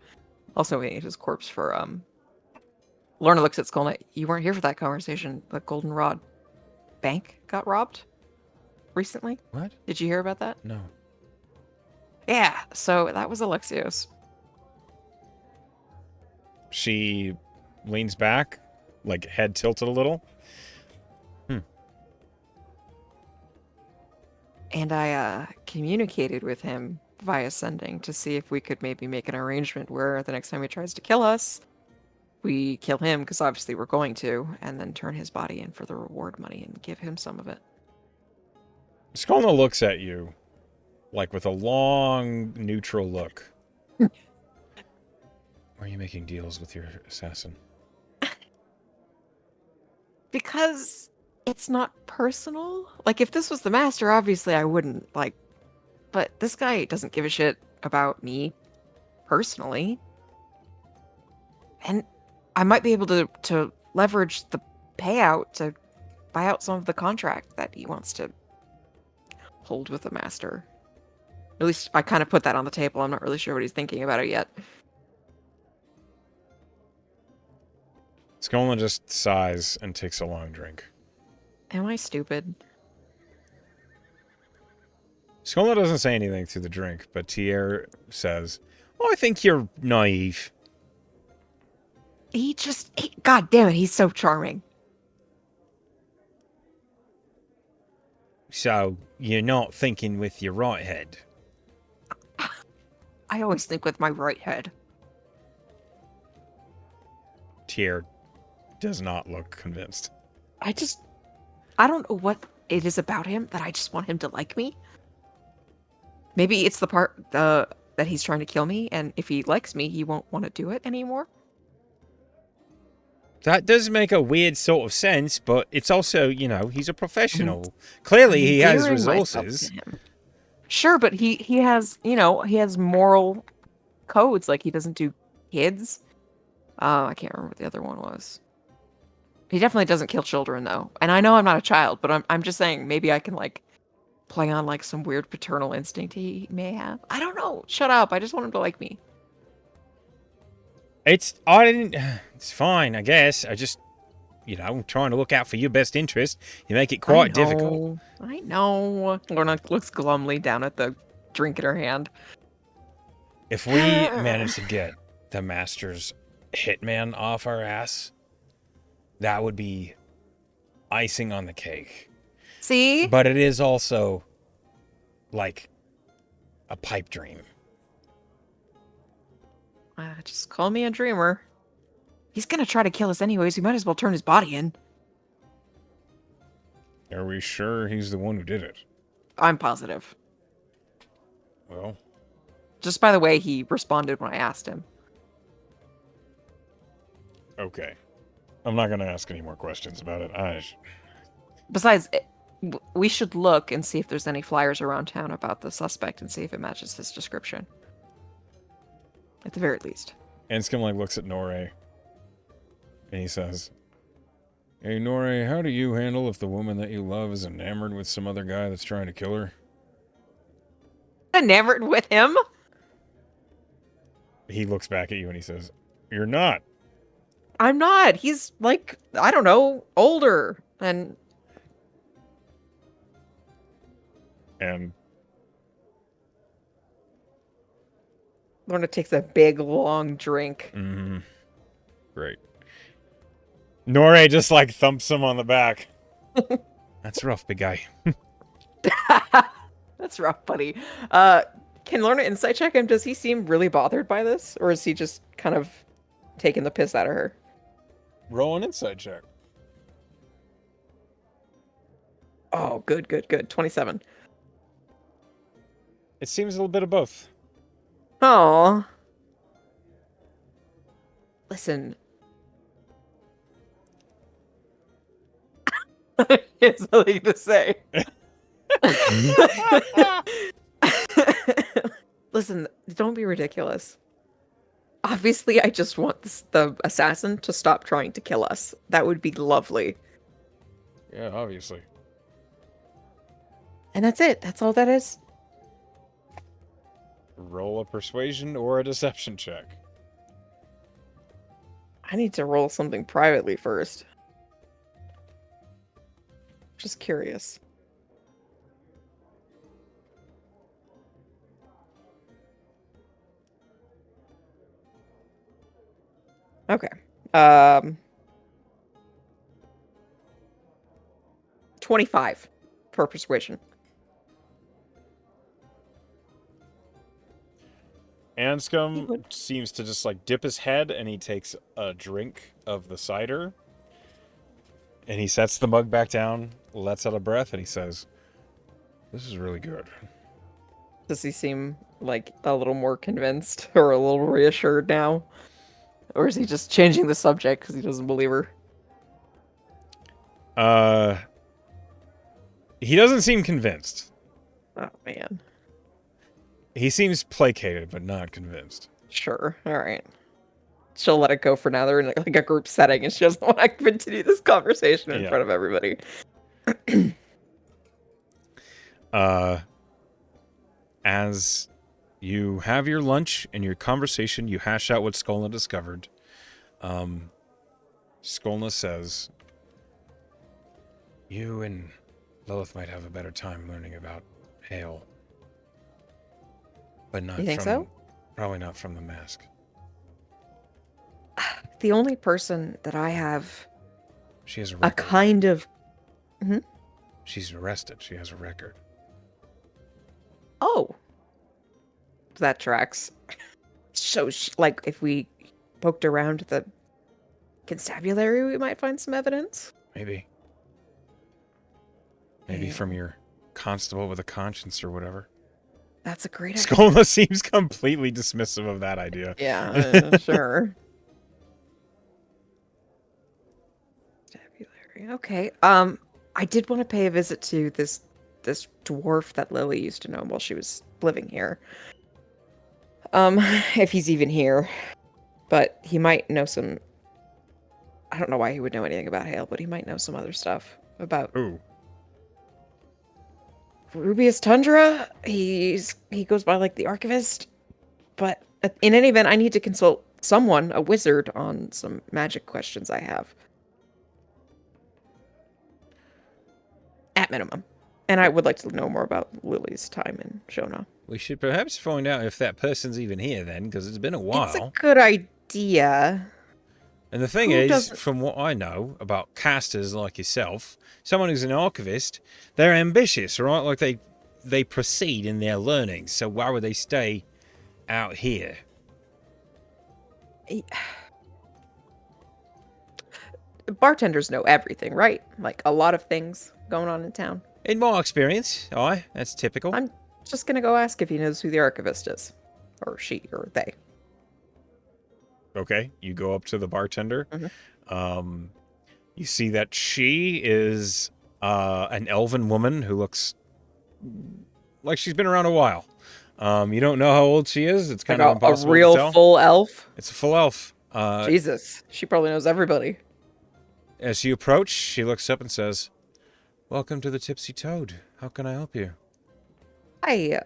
Also, we need his corpse for... Lorna looks at Skull Knight. You weren't here for that conversation. The Goldenrod bank got robbed recently. What? Did you hear about that? No. Yeah, so that was Alexios. She leans back, like head tilted a little. And I communicated with him via sending to see if we could maybe make an arrangement where the next time he tries to kill us, we kill him, because obviously we're going to, and then turn his body in for the reward money and give him some of it. Skolna looks at you, like with a long, neutral look. Why are you making deals with your assassin? Because it's not personal. Like, if this was the master, obviously I wouldn't, like... But this guy doesn't give a shit about me personally. And I might be able to leverage the payout to buy out some of the contract that he wants to hold with the master. At least I kind of put that on the table. I'm not really sure what he's thinking about it yet. Skolna just sighs and takes a long drink. Am I stupid? Skolna doesn't say anything through the drink, but Tier says, "Oh, I think you're naive." God damn it, he's so charming. So, you're not thinking with your right head. I always think with my right head. Tier does not look convinced. I don't know what it is about him that I just want him to like me. Maybe it's the part that he's trying to kill me, and if he likes me, he won't want to do it anymore. That does make a weird sort of sense, but it's also, he's a professional. Clearly, he has Endearing myself resources. to him. Sure, but he has, he has moral codes. Like, he doesn't do kids. I can't remember what the other one was. He definitely doesn't kill children, though. And I know I'm not a child, but I'm just saying maybe I can, like, play on, like, some weird paternal instinct he may have. I don't know. Shut up. I just want him to like me. It's fine, I guess. I just, trying to look out for your best interest. You make it quite difficult. I know. Lorna looks glumly down at the drink in her hand. If we manage to get the Master's hitman off our ass, that would be icing on the cake. See? But it is also like a pipe dream. Just call me a dreamer. He's gonna try to kill us anyways. We might as well turn his body in. Are we sure he's the one who did it? I'm positive. Well, Just by the way he responded when I asked him. okay. I'm not going to ask any more questions about it. Besides, we should look and see if there's any flyers around town about the suspect and see if it matches his description. At the very least. Anscombe looks at Norre and he says, "Hey Norre, how do you handle if the woman that you love is enamored with some other guy that's trying to kill her?" Enamored with him? He looks back at you and he says, "You're not." I'm not. He's like, I don't know, older. And Lorna takes a big, long drink. Mm-hmm. Great. Norre just thumps him on the back. That's rough, big guy. That's rough, buddy. Can Lorna insight check him? Does he seem really bothered by this? Or is he just kind of taking the piss out of her? Roll an insight check. Oh, good. 27. It seems a little bit of both. Oh. Listen. He has nothing to say. Listen, don't be ridiculous. Obviously, I just want the assassin to stop trying to kill us. That would be lovely. Yeah, obviously. And that's it. That's all that is. Roll a persuasion or a deception check. I need to roll something privately first. Just curious. Okay. 25 for persuasion. Anscombe seems to just dip his head and he takes a drink of the cider and he sets the mug back down, lets out a breath, and he says, "This is really good." Does he seem like a little more convinced or a little reassured now? Or is he just changing the subject because he doesn't believe her? He doesn't seem convinced. Oh, man. He seems placated, but not convinced. Sure. All right. She'll let it go for now. They're in a group setting and she doesn't want to continue this conversation in front of everybody. As you have your lunch and your conversation, you hash out what Skolna discovered. Skolna says, You and Lilith might have a better time learning about Hale. But You not think so? from... Probably not from the mask. The only person that I have She has a a record. kind of... Mhm. She's arrested. She has a record. Oh, that tracks. So, like, if we poked around the constabulary, we might find some evidence. Maybe. Maybe from Hale. your constable with a conscience or whatever. That's a great idea. Skola seems completely dismissive of that idea. Yeah, sure. Constabulary. Okay. I did want to pay a visit to this dwarf that Lily used to know while she was living here. If he's even here. But he might know some... I don't know why he would know anything about Hale, but he might know some other stuff about Ooh. Rubius Tundra. He goes by like the archivist. But in any event, I need to consult someone, a wizard, on some magic questions I have. At minimum. And I would like to know more about Lily's time in Shona. We should perhaps find out if that person's even here then, because it's been a It's a while. good idea. And the thing Who is, doesn't... from what I know about casters like yourself, someone who's an archivist, they're ambitious, right? Like they proceed in their learning. So why would they stay out here? Bartenders know everything, right? Like a lot of things going on in town. In my experience, that's typical. I'm just gonna go ask if he knows who the archivist is. Or she, or they. Okay, you go up to the bartender. Mhm. You see that she is an elven woman who looks like she's been around a while. You don't know how old she is. It's kind Like of a impossible to real tell. full elf? It's a full elf. Jesus. She probably knows everybody. As you approach, she looks up and says, "Welcome to the Tipsy Toad. How can I help you?" Hi,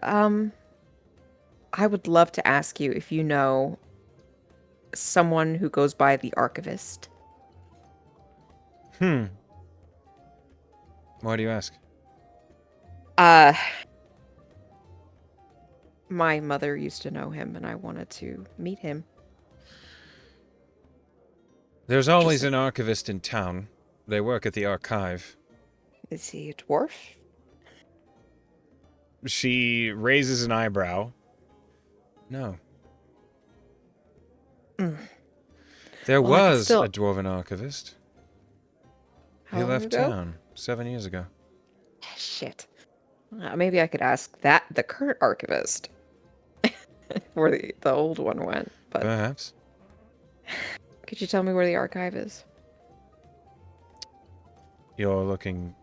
I would love to ask you if you know someone who goes by the archivist. Why do you ask? Uh, my mother used to know him and I wanted to meet him. There's always Just, an archivist in town. They work at the archive. is he a dwarf? She raises an eyebrow. No. Mm. There Well, I could was still... a dwarven archivist. How He long left ago? town 7 years ago. Shit. Maybe I could ask the current archivist where the old one went. But Perhaps. could you tell me where the archive is? You're looking...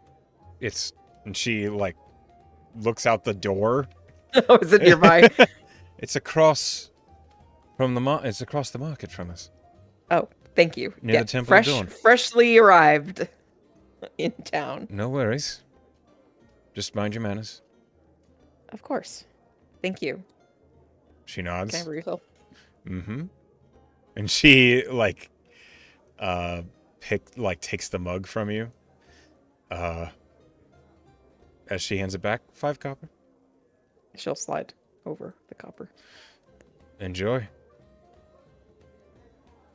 And she, like, looks out the door. Oh, is it nearby? It's across from the It's across the market from us. Oh, thank you. Near the Temple of Dawn. Freshly arrived in town. No worries. Just mind your manners. Of course. Thank you. She Can I nods. have a refill? Mm-hmm. And she, like, takes the mug from you. As she hands it back, 5 copper. She'll slide over the copper. Enjoy.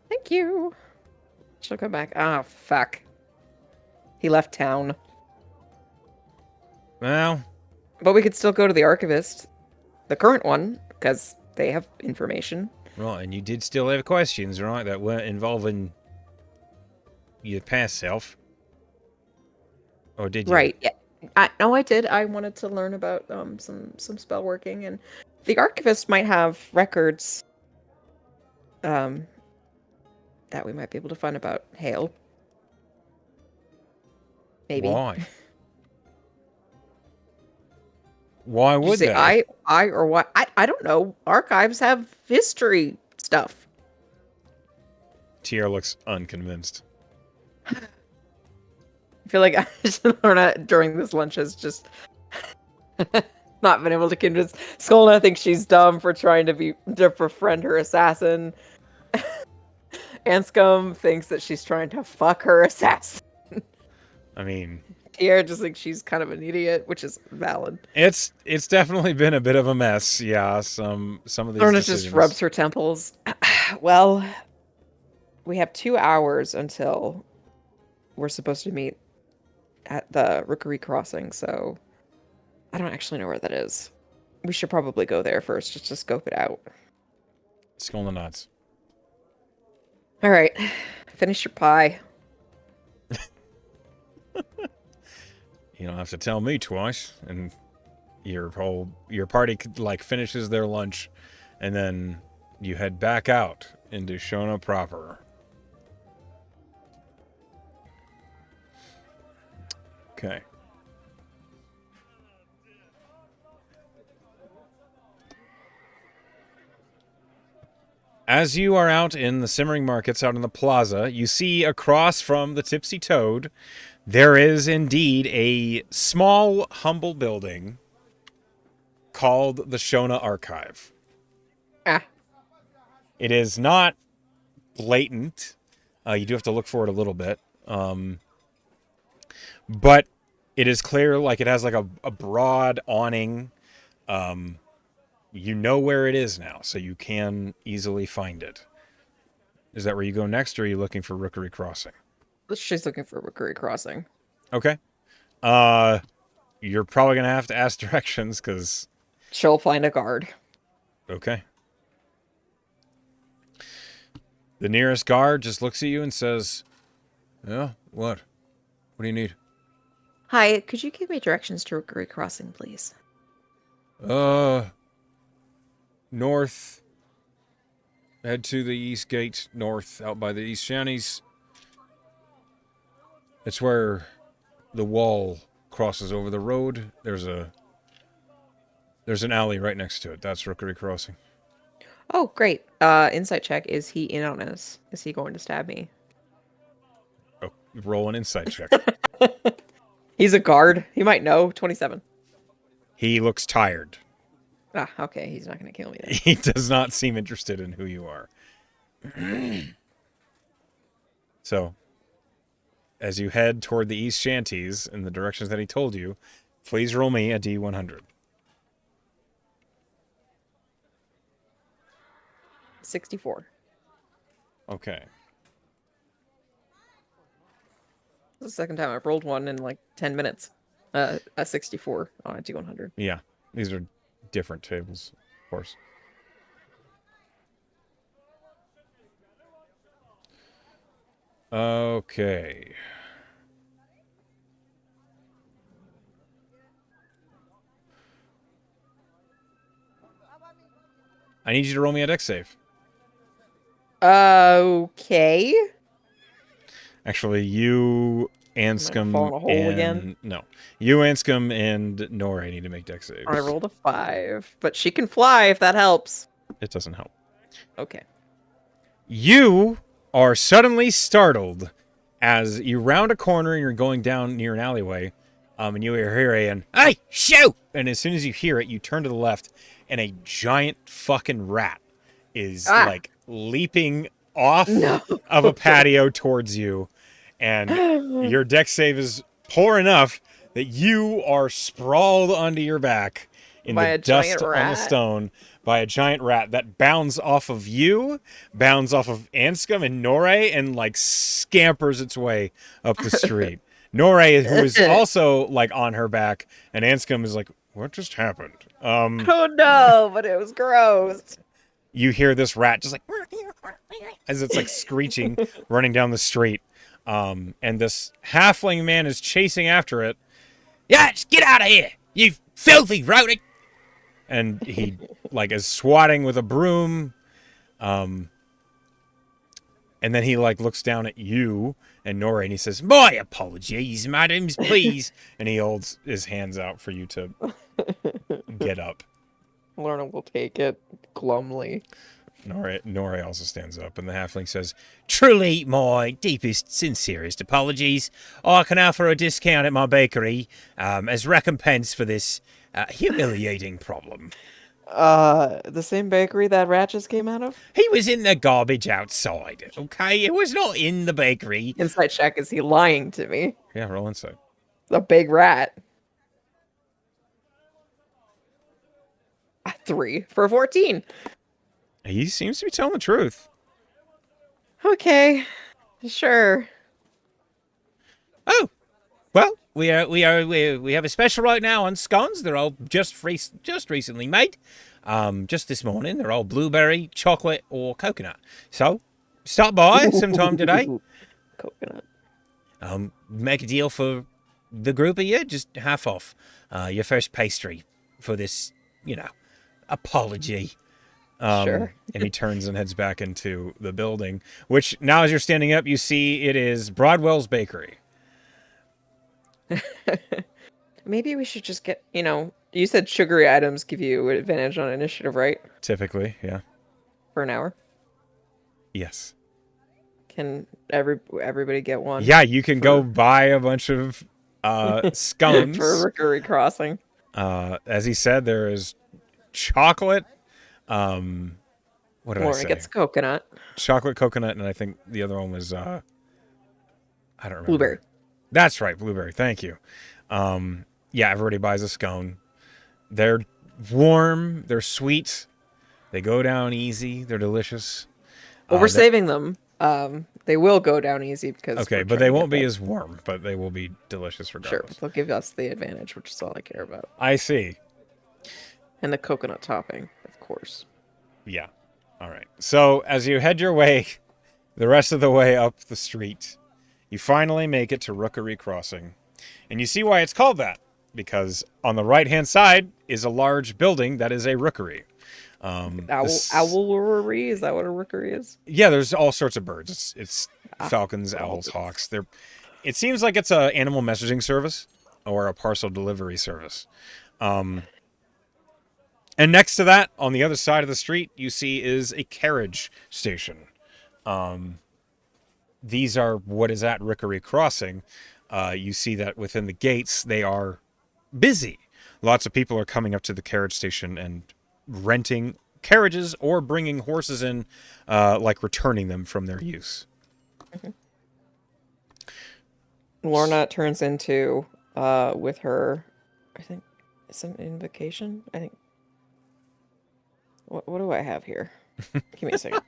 Thank you. She'll come back. Ah, fuck. He left town. Well, But we could still go to the archivist. The current one, because they have information. right, and you did still have questions, right, that weren't involving your past self. Or did you? Right. Yeah. No, I did. I wanted to learn about some spell working, and the archivist might have records that we might be able to find about Hale. Maybe. Why? Why Did you would say they? I or what? I don't know. Archives have history stuff. Tier looks unconvinced. I feel like Lorna during this lunch has just not been able to convince Skolna thinks she's dumb for trying to befriend her assassin. Anscombe thinks that she's trying to fuck her assassin. I mean, Tiara just thinks she's kind of an idiot, which is valid. It's definitely been a bit of a mess. Yeah, some of these Lorna just rubs decisions. her temples. Well, we have 2 hours until we're supposed to meet at the Rookery Crossing, so I don't actually know where that is. We should probably go there first just to scope it out. Skull and nuts. All right, finish your pie. You don't have to tell me twice. And your party like finishes their lunch, and then you head back out into Shona proper. Okay. As you are out in the simmering markets out in the plaza, you see across from the Tipsy Toad, there is indeed a small, humble building called the Shona Archive. Ah, It is not blatant. You do have to look for it a little bit. But it is clear, like it has like a broad awning. You know where it is now, so you can easily find it. Is that where you go next, or are you looking for Rookery Crossing? she's looking for Rookery Crossing. Okay. You're probably gonna have to ask directions, because... She'll find a guard. Okay. The nearest guard just looks at you and says, "Yeah, what? What do you need?" Hi, could you give me directions to Rookery Crossing, please? North. Head to the east gate, north, out by the east shanties. It's where the wall crosses over the road. There's an alley right next to it. That's Rookery Crossing. Oh, great. Insight check. Is he in on this? Is he going to stab me? Oh, roll an insight check. He's a guard. He might know. 27. He looks tired. Ah, okay. He's not going to kill me then. He does not seem interested in who you are. So, as you head toward the east shanties in the directions that he told you, please roll me a D100. 64. Okay. This is the second time I've rolled one in like 10 minutes. A 64 on a D100. Yeah, these are different tables, of course. Okay. I need you to roll me a dex save. Okay. Actually, you, Fall in Anscombe, a hole and... again? No. You, Anscombe, and Nora need to make dex saves. I rolled a 5, but she can fly if that helps. It doesn't help. Okay. You are suddenly startled as you round a corner and you're going down near an alleyway, and you hear an, "Hey, shoot!" And as soon as you hear it, you turn to the left, and a giant fucking rat is like leaping off of a patio towards you, and your dex save is poor enough that you are sprawled onto your back in By the a dust giant on the rat? stone by a giant rat that bounds off of you, bounds off of Anscombe and Norre, and like scampers its way up the street. Norre, who is also like on her back, and Anscombe is like, "What just happened?" Oh no, but it was gross. You hear this rat just like as it's like screeching, running down the street. And this halfling man is chasing after it. "Yeah, just get out of here, you filthy rodent!" And he like is swatting with a broom. And then he like looks down at you and Nora and he says, "My apologies, madams, please." And he holds his hands out for you to get up. Lorna will take it glumly. Nora also stands up, and the halfling says, "Truly, my deepest, sincerest apologies. I can offer a discount at my bakery as recompense for this humiliating problem." The same bakery that rat just came out of? He was in the garbage outside, okay? It was not in the bakery. Insight check, is he lying to me? Yeah, roll insight. a big rat. 3 for 14. He seems to be telling the truth. Okay, sure. Oh, well, we have a special right now on scones. They're all just recently made. Just this morning. They're all blueberry, chocolate, or coconut. So, stop by sometime today. Ooh, coconut. Make a deal for the group of you, just half off your first pastry for this, you know, apology. Sure. And he turns and heads back into the building, which now as you're standing up, you see it is Broadwell's Bakery. Maybe we should just get, you said sugary items give you advantage on initiative, right? Typically, yeah. For an hour. Yes. Can everybody get one Yeah, you can go for buy a bunch of for scones. Rookery Crossing? As he said, there is chocolate. What did I Lorna say? gets coconut. Chocolate, coconut, and I think the other one was I don't Blueberry. remember. That's right, blueberry. Thank you. Yeah, everybody buys a scone. They're warm. They're sweet. They go down easy. They're delicious. Well, we're They saving them. They will go down easy because okay, we're but trying they to won't get be that. as warm, but they will be delicious Sure, regardless. they'll give us the advantage, which is all I care about. I see. And the coconut topping, of course. Yeah. All right. So as you head your way, the rest of the way up the street, you finally make it to Rookery Crossing. And you see why it's called that. Because on the right-hand side is a large building that is a rookery. Owlry? Is that what a rookery is? Yeah, there's all sorts of birds. It's Ah, falcons, all owls, birds. hawks. It seems like it's a animal messaging service or a parcel delivery service. And next to that, on the other side of the street, you see is a carriage station. These are what is at Rookery Crossing. You see that within the gates, they are busy. Lots of people are coming up to the carriage station and renting carriages or bringing horses in, like returning them from their use. Lorna turns into with her, I think, some invocation. I think. What do I have here? Give me a second.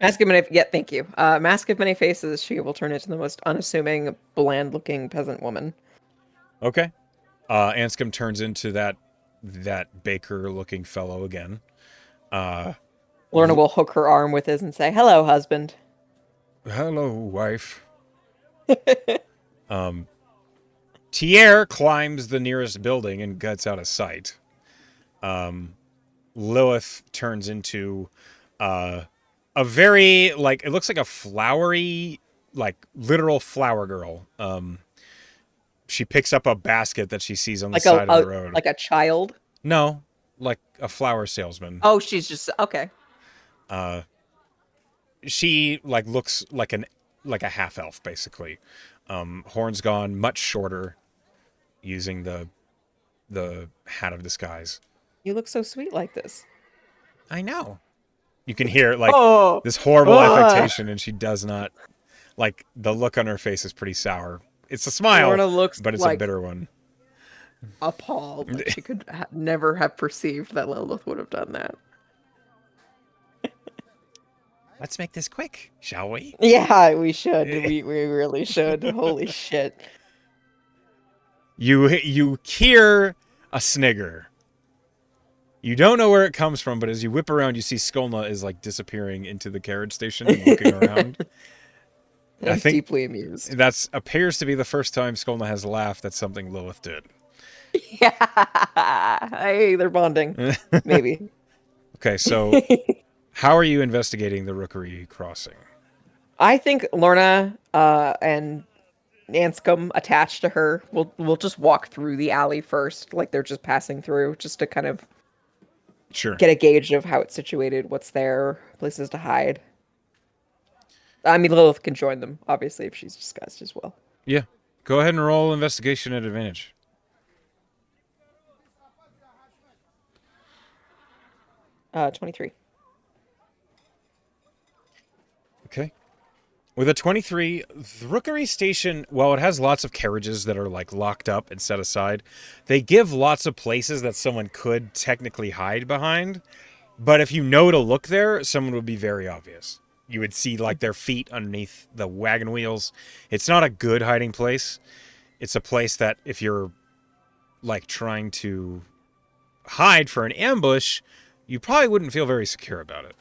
Mask of many. Yeah, thank you. Mask of many faces. She will turn into the most unassuming, bland-looking peasant woman. Okay. Anscombe turns into that baker-looking fellow again. Lorna will hook her arm with his and say, "Hello, husband." Hello, wife. Tier climbs the nearest building and gets out of sight. Lilith turns into a very, like, it looks like a flowery, like, literal flower girl. She picks up a basket that she sees on the Like a, side of the road. like a child. No, like a flower salesman. Oh, she's just okay. She like looks like a half elf basically. Horns gone, much shorter, using the hat of disguise. You look so sweet like this. I know. You can hear like Oh, this horrible ugh. affectation, and she does not like the look on her face is pretty sour. It's a smile, Lorna looks but it's a like bitter one. appalled. Like she could never have perceived that Lilith would have done that. Let's make this quick, shall we? Yeah, we should. We really should. Holy shit. You hear a snigger. You don't know where it comes from, but as you whip around, you see Skolna is like disappearing into the carriage station and looking around. I I'm think deeply amused. that appears to be the first time Skolna has laughed at something Lilith did. Yeah. Hey, they're bonding. Maybe. Okay, so how are you investigating the Rookery Crossing? I think Lorna and Anscombe attached to her will just walk through the alley first, like they're just passing through, just to kind of Sure. get a gauge of how it's situated, what's there, places to hide. I mean, Lilith can join them, obviously, if she's disguised as well. Yeah. Go ahead and roll investigation at advantage. 23. Okay. With a 23, the Rookery Station, while it has lots of carriages that are like locked up and set aside, they give lots of places that someone could technically hide behind. But if you know to look there, someone would be very obvious. You would see like their feet underneath the wagon wheels. It's not a good hiding place. It's a place that if you're like trying to hide for an ambush, you probably wouldn't feel very secure about it.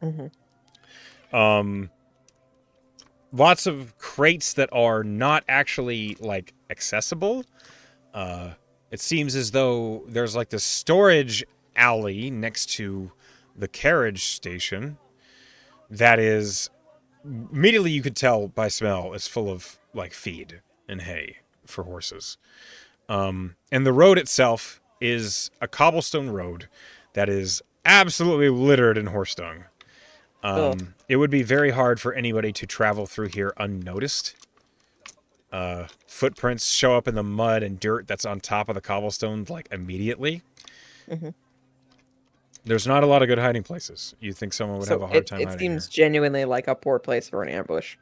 Mm-hmm. Um, Lots of crates that are not actually like accessible. It seems as though there's like this storage alley next to the carriage station that is immediately you could tell by smell is full of like feed and hay for horses. And the road itself is a cobblestone road that is absolutely littered in horse dung. Ugh. It would be very hard for anybody to travel through here unnoticed. Footprints show up in the mud and dirt that's on top of the cobblestone like immediately. Mm-hmm. There's not a lot of good hiding places. You think someone would have So a hard it, time it hiding seems here. genuinely like a poor place for an ambush.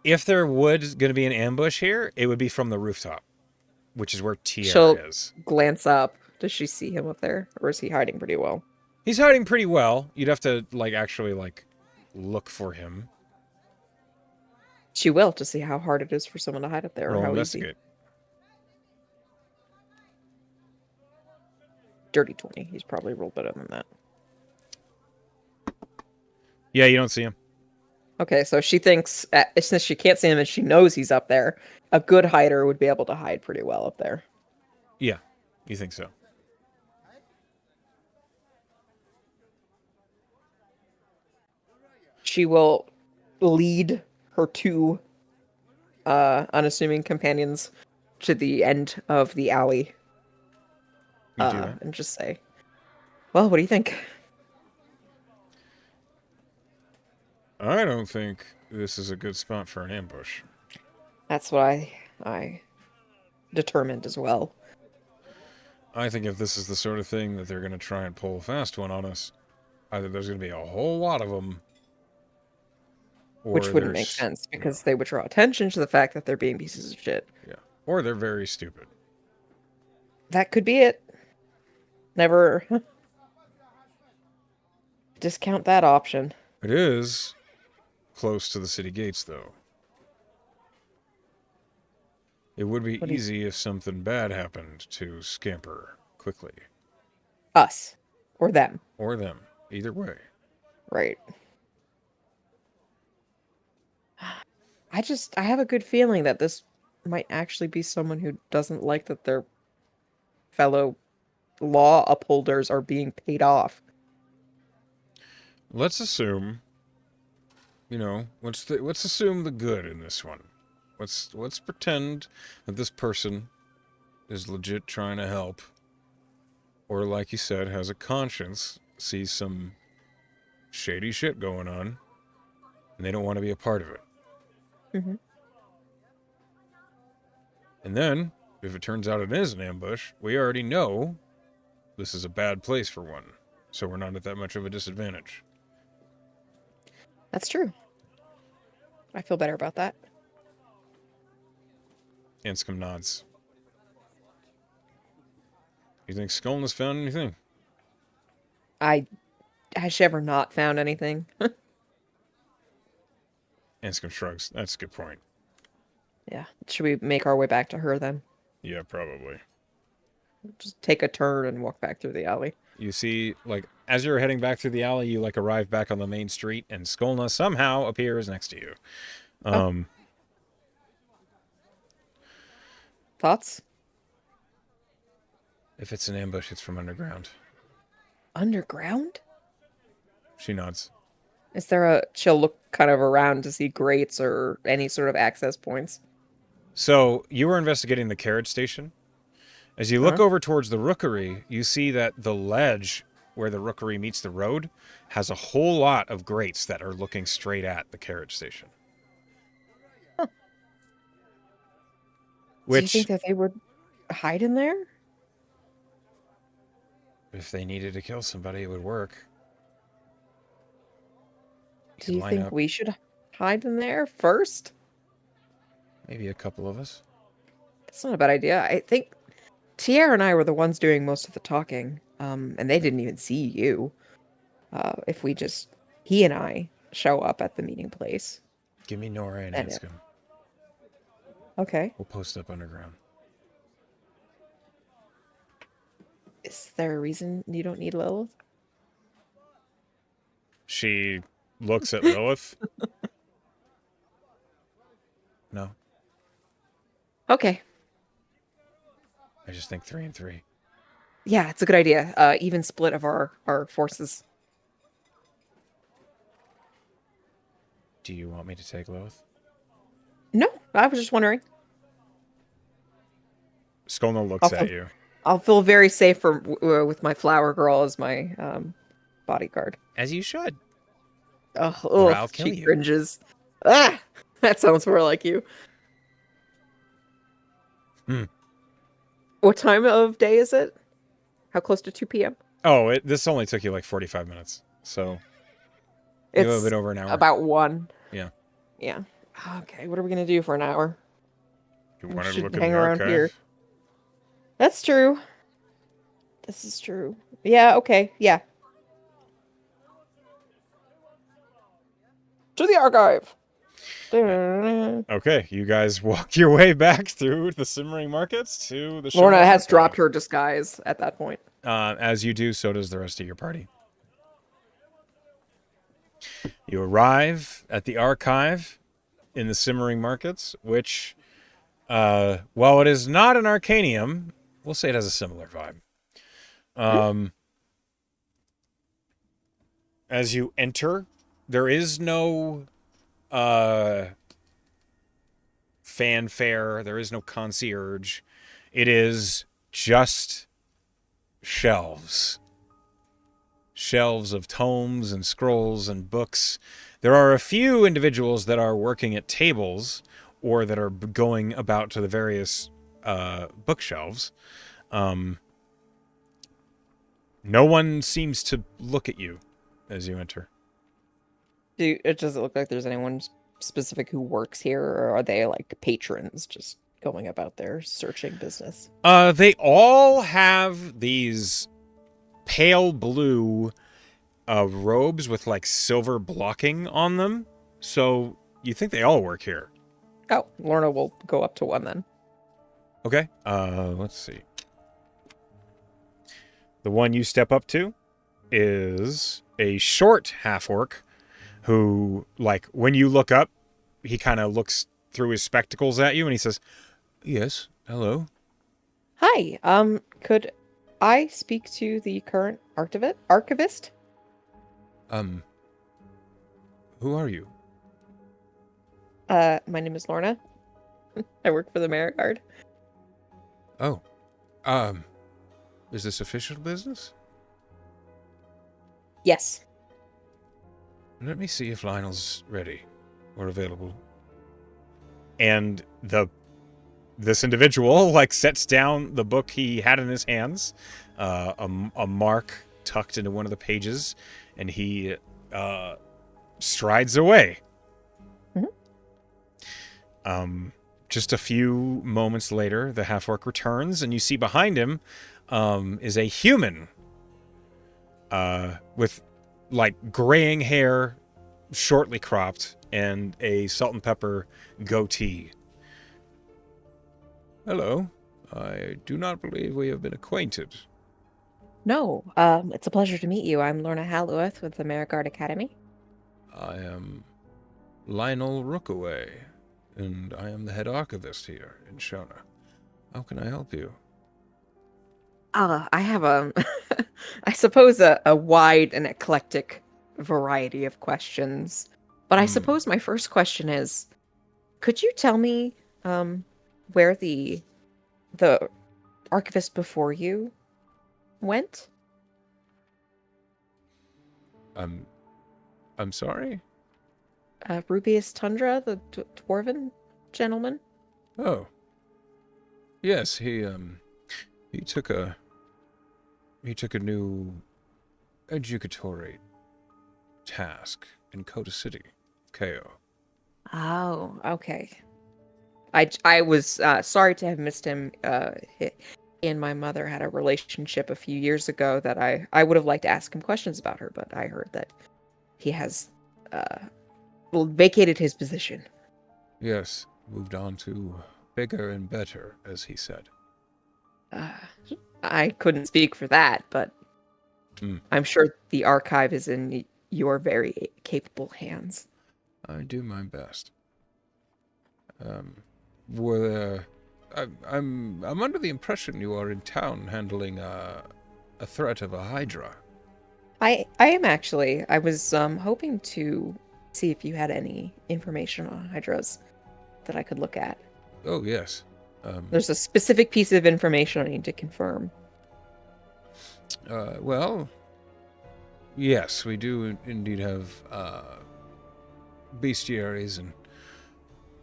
If there was going to be an ambush here, it would be from the rooftop, which is where Tierra She'll is. glance up. Does she see him up there? Or is he hiding pretty well? He's hiding pretty well. You'd have to like actually like look for him. She will to see how hard it is for someone to hide up there or Roll how easy. investigate. Dirty 20. He's probably rolled better than that. Yeah, you don't see him. Okay, so she thinks, since she can't see him and she knows he's up there, a good hider would be able to hide pretty well up there. Yeah, you think so. She will lead her two unassuming companions to the end of the alley You do that. and just say, well, what do you think? I don't think this is a good spot for an ambush. That's what I determined as well. I think if this is the sort of thing that they're going to try and pull a fast one on us, either there's going to be a whole lot of them, or Which wouldn't make there's sense because they would draw attention to the fact that they're being pieces of shit. yeah, or they're very stupid. That could be it. Never discount that option. It is close to the city gates, though. It would be What do you, easy if something bad happened to scamper quickly, us or them, or them. Either way. right? I have a good feeling that this might actually be someone who doesn't like that their fellow law upholders are being paid off. Let's assume, let's assume the good in this one. Let's pretend that this person is legit trying to help, or like you said, has a conscience, sees some shady shit going on, and they don't want to be a part of it. Mm-hmm. And then, if it turns out it is an ambush, we already know this is a bad place for one, so we're not at that much of a disadvantage. That's true. I feel better about that. Anscombe nods. You think Skulln has found anything? I Has she ever not found anything? Anscombe shrugs. That's a good point. Yeah. Should we make our way back to her then? Yeah, probably. Just take a turn and walk back through the alley. You see, like, as you're heading back through the alley, you, like, arrive back on the main street, and Skolna somehow appears next to you. Oh, thoughts? If it's an ambush, it's from underground. Underground? She nods. Is there a... She'll look kind of around to see grates or any sort of access points. So, you were investigating the carriage station. As you look Huh? over towards the rookery, you see that the ledge where the rookery meets the road has a whole lot of grates that are looking straight at the carriage station. Huh. Do you think Which, that they would hide in there? if they needed to kill somebody, it would work. We Do could you line think up, we should hide in there first? maybe a couple of us. That's not a bad idea. I think Tierra and I were the ones doing most of the talking, and they didn't even see you. If we just, he and I show up at the meeting place. Give me Nora and And Anscombe. okay. We'll post up underground. Is there a reason you don't need Lilith? She looks at Lilith. No, Okay. I just think 3 and 3. Yeah, it's a good idea. Even split of our forces. Do you want me to take Lilith? No, I was just wondering. Skolno looks I'll at feel you. I'll feel very safe with my flower girl as my bodyguard. As you should. Oh, Or ugh, I'll kill she you. cringes. Ah, that sounds more like you. Hmm. What time of day is it? How close to 2 p.m.? Oh, this only took you like 45 minutes. So, you have a It's bit over an hour. about 1. Yeah. Yeah. Okay, what are we gonna do for an hour? You We wanted to should look in hang the around here. archive? That's true. This is true. Yeah, okay, yeah. To the archive! Okay, you guys walk your way back through the Simmering Markets to the Lorna Shona has archive. dropped her disguise at that point. As you do, so does the rest of your party. You arrive at the archive in the Simmering Markets, which, while it is not an Arcanium, we'll say it has a similar vibe. As you enter, there is no fanfare, there is no concierge. It is just shelves. Shelves of tomes and scrolls and books. There are a few individuals that are working at tables or that are going about to the various bookshelves. No one seems to look at you as you enter. It doesn't look like there's anyone specific who works here, or are they like patrons just going about their searching business? They all have these pale blue robes with like silver blocking on them. So you think they all work here. Oh, Lorna will go up to one then. Okay. Let's see. The one you step up to is a short half-orc who, like, when you look up, he kind of looks through his spectacles at you and he says, "Yes, hello." Hi, could I speak to the current archivist? Who are you? My name is Lorna. I work for the Merit Guard. Oh, is this official business? Yes. Let me see if Lionel's ready or available. And this individual like sets down the book he had in his hands, a mark tucked into one of the pages, and he strides away. Mm-hmm. Just a few moments later, the half-orc returns, and you see behind him is a human with like graying hair, shortly cropped, and a salt and pepper goatee. Hello. I do not believe we have been acquainted. No, it's a pleasure to meet you. I'm Lorna Halloweth with the Merit Guard Academy. I am Lionel Rookaway, and I am the head archivist here in Shona. How can I help you? I have I suppose a wide and eclectic variety of questions. But I suppose my first question is, could you tell me, where the archivist before you went? I'm sorry? Rubius Tundra, the dwarven gentleman? Oh. Yes, he took a new educatory task in Coda City, KO. Oh, okay. I was sorry to have missed him. He and my mother had a relationship a few years ago that I would have liked to ask him questions about her, but I heard that he has uh, vacated his position. Yes, moved on to bigger and better, as he said. Uh, I couldn't speak for that, but Mm, I'm sure the archive is in your very capable hands. I do my best. Um, were there... I'm under the impression you are in town handling a threat of a Hydra. I am actually. I was hoping to see if you had any information on hydras that I could look at. Oh, yes. There's a specific piece of information I need to confirm. Well, yes, we do indeed have bestiaries and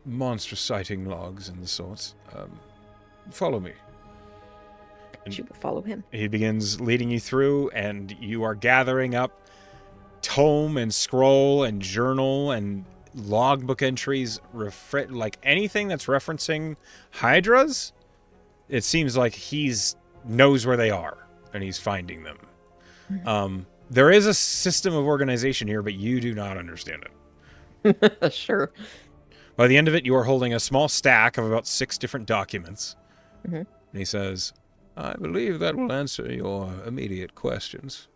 monster sighting logs and the sorts. Follow me. And She will follow him. he begins leading you through, and you are gathering up tome and scroll and journal and logbook entries, like anything that's referencing hydras. It seems like he's knows where they are, and he's finding them. There is a system of organization here, but you do not understand it. Sure. By the end of it, you are holding a small stack of about 6 different documents. Mm-hmm. And he says, I believe that will answer your immediate questions.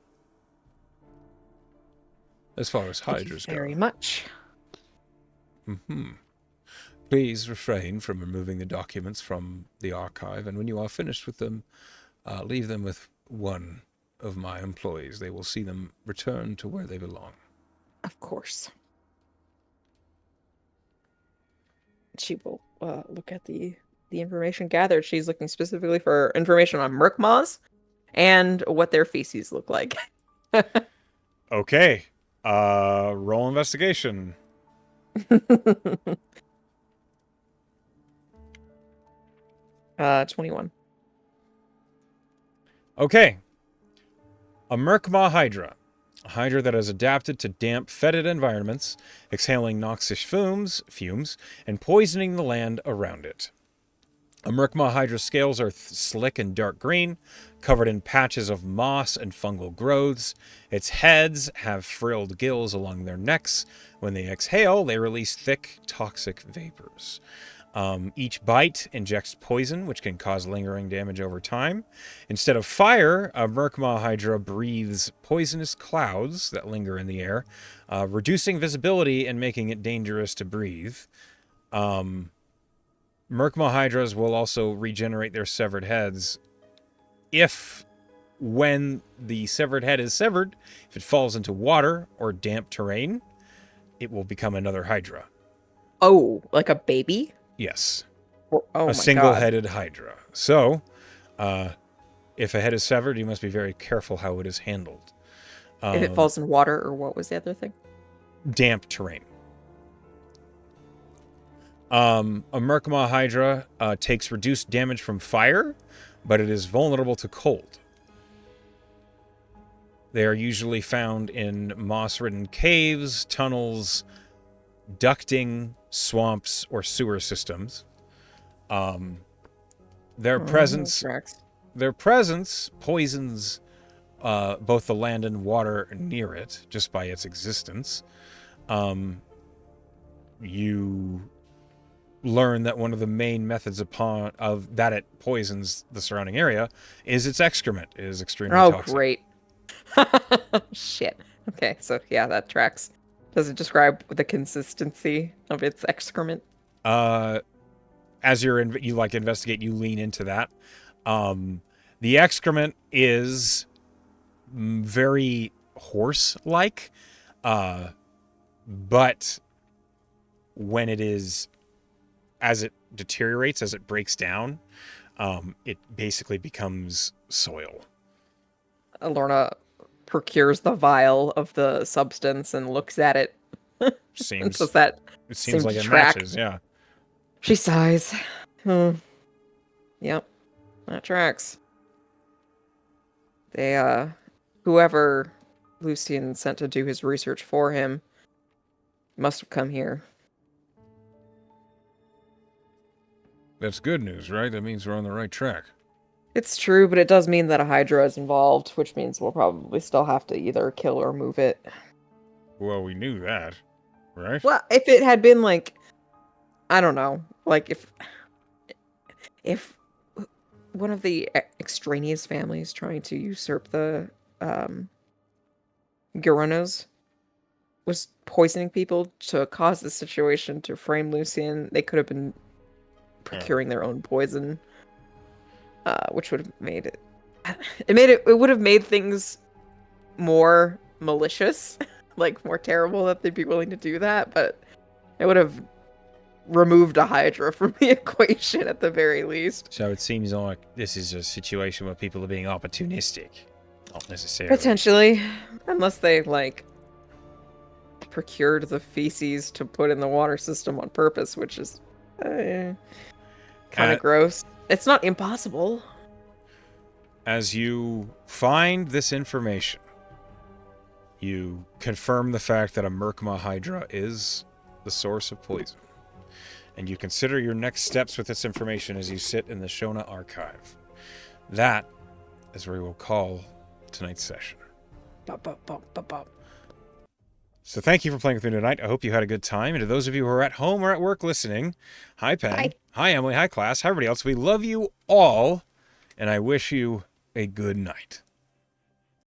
As far as Thank you hydras very go. much. Mm-hmm. Please refrain from removing the documents from the archive, and when you are finished with them, leave them with one of my employees. They will see them return to where they belong. Of course. She will look at the information gathered. She's looking specifically for information on Merkmaws and what their feces look like. Okay. Roll investigation. 21. Okay. A Merkmaw Hydra. A hydra that has adapted to damp, fetid environments, exhaling noxious fumes, and poisoning the land around it. A Merkmaw Hydra's scales are slick and dark green, covered in patches of moss and fungal growths. Its heads have frilled gills along their necks. When they exhale, they release thick, toxic vapors. Each bite injects poison, which can cause lingering damage over time. Instead of fire, a Merkmaw Hydra breathes poisonous clouds that linger in the air, reducing visibility and making it dangerous to breathe. Merkmaw Hydras will also regenerate their severed heads if, when the severed head is severed, if it falls into water or damp terrain, it will become another Hydra. Oh, like a baby? Yes. Oh my A god. single-headed Hydra. So, if a head is severed, you must be very careful how it is handled. If it falls in water, or what was the other thing? Damp terrain. A Merkmaw Hydra takes reduced damage from fire, but it is vulnerable to cold. They are usually found in moss-ridden caves, tunnels, ducting, swamps, or sewer systems. Their presence poisons both the land and water near it just by its existence. You learn that one of the main methods of that it poisons the surrounding area is its excrement. It is extremely toxic. Great. Shit. Okay, so yeah, that tracks. Does it describe the consistency of its excrement? As you investigate, you lean into that. The excrement is very horse-like, but when it is, as it deteriorates, as it breaks down, it basically becomes soil. Lorna procures the vial of the substance and looks at it. Seems Does that it seems like it track? matches, yeah. She sighs. Yep, that tracks. They, whoever Lucian sent to do his research for him must have come here. That's good news, right? That means we're on the right track. It's true, but it does mean that a Hydra is involved, which means we'll probably still have to either kill or move it. Well, we knew that, right? Well, if it had been like, I don't know, like if one of the extraneous families trying to usurp the Guaranos was poisoning people to cause the situation to frame Lucian, they could have been procuring their own poison, which would have made it. It would have made things more malicious, like more terrible that they'd be willing to do that, but it would have removed a Hydra from the equation at the very least. So it seems like this is a situation where people are being opportunistic. Not necessarily. Potentially, unless they like procured the feces to put in the water system on purpose, which is kind of gross. It's not impossible. As you find this information, you confirm the fact that a Merkma Hydra is the source of poison. And you consider your next steps with this information as you sit in the Shona archive. That is where we will call tonight's session. So thank you for playing with me tonight. I hope you had a good time. And to those of you who are at home or at work listening, hi Pen, Hi. Hi Emily, hi class, hi everybody else. We love you all, and I wish you a good night.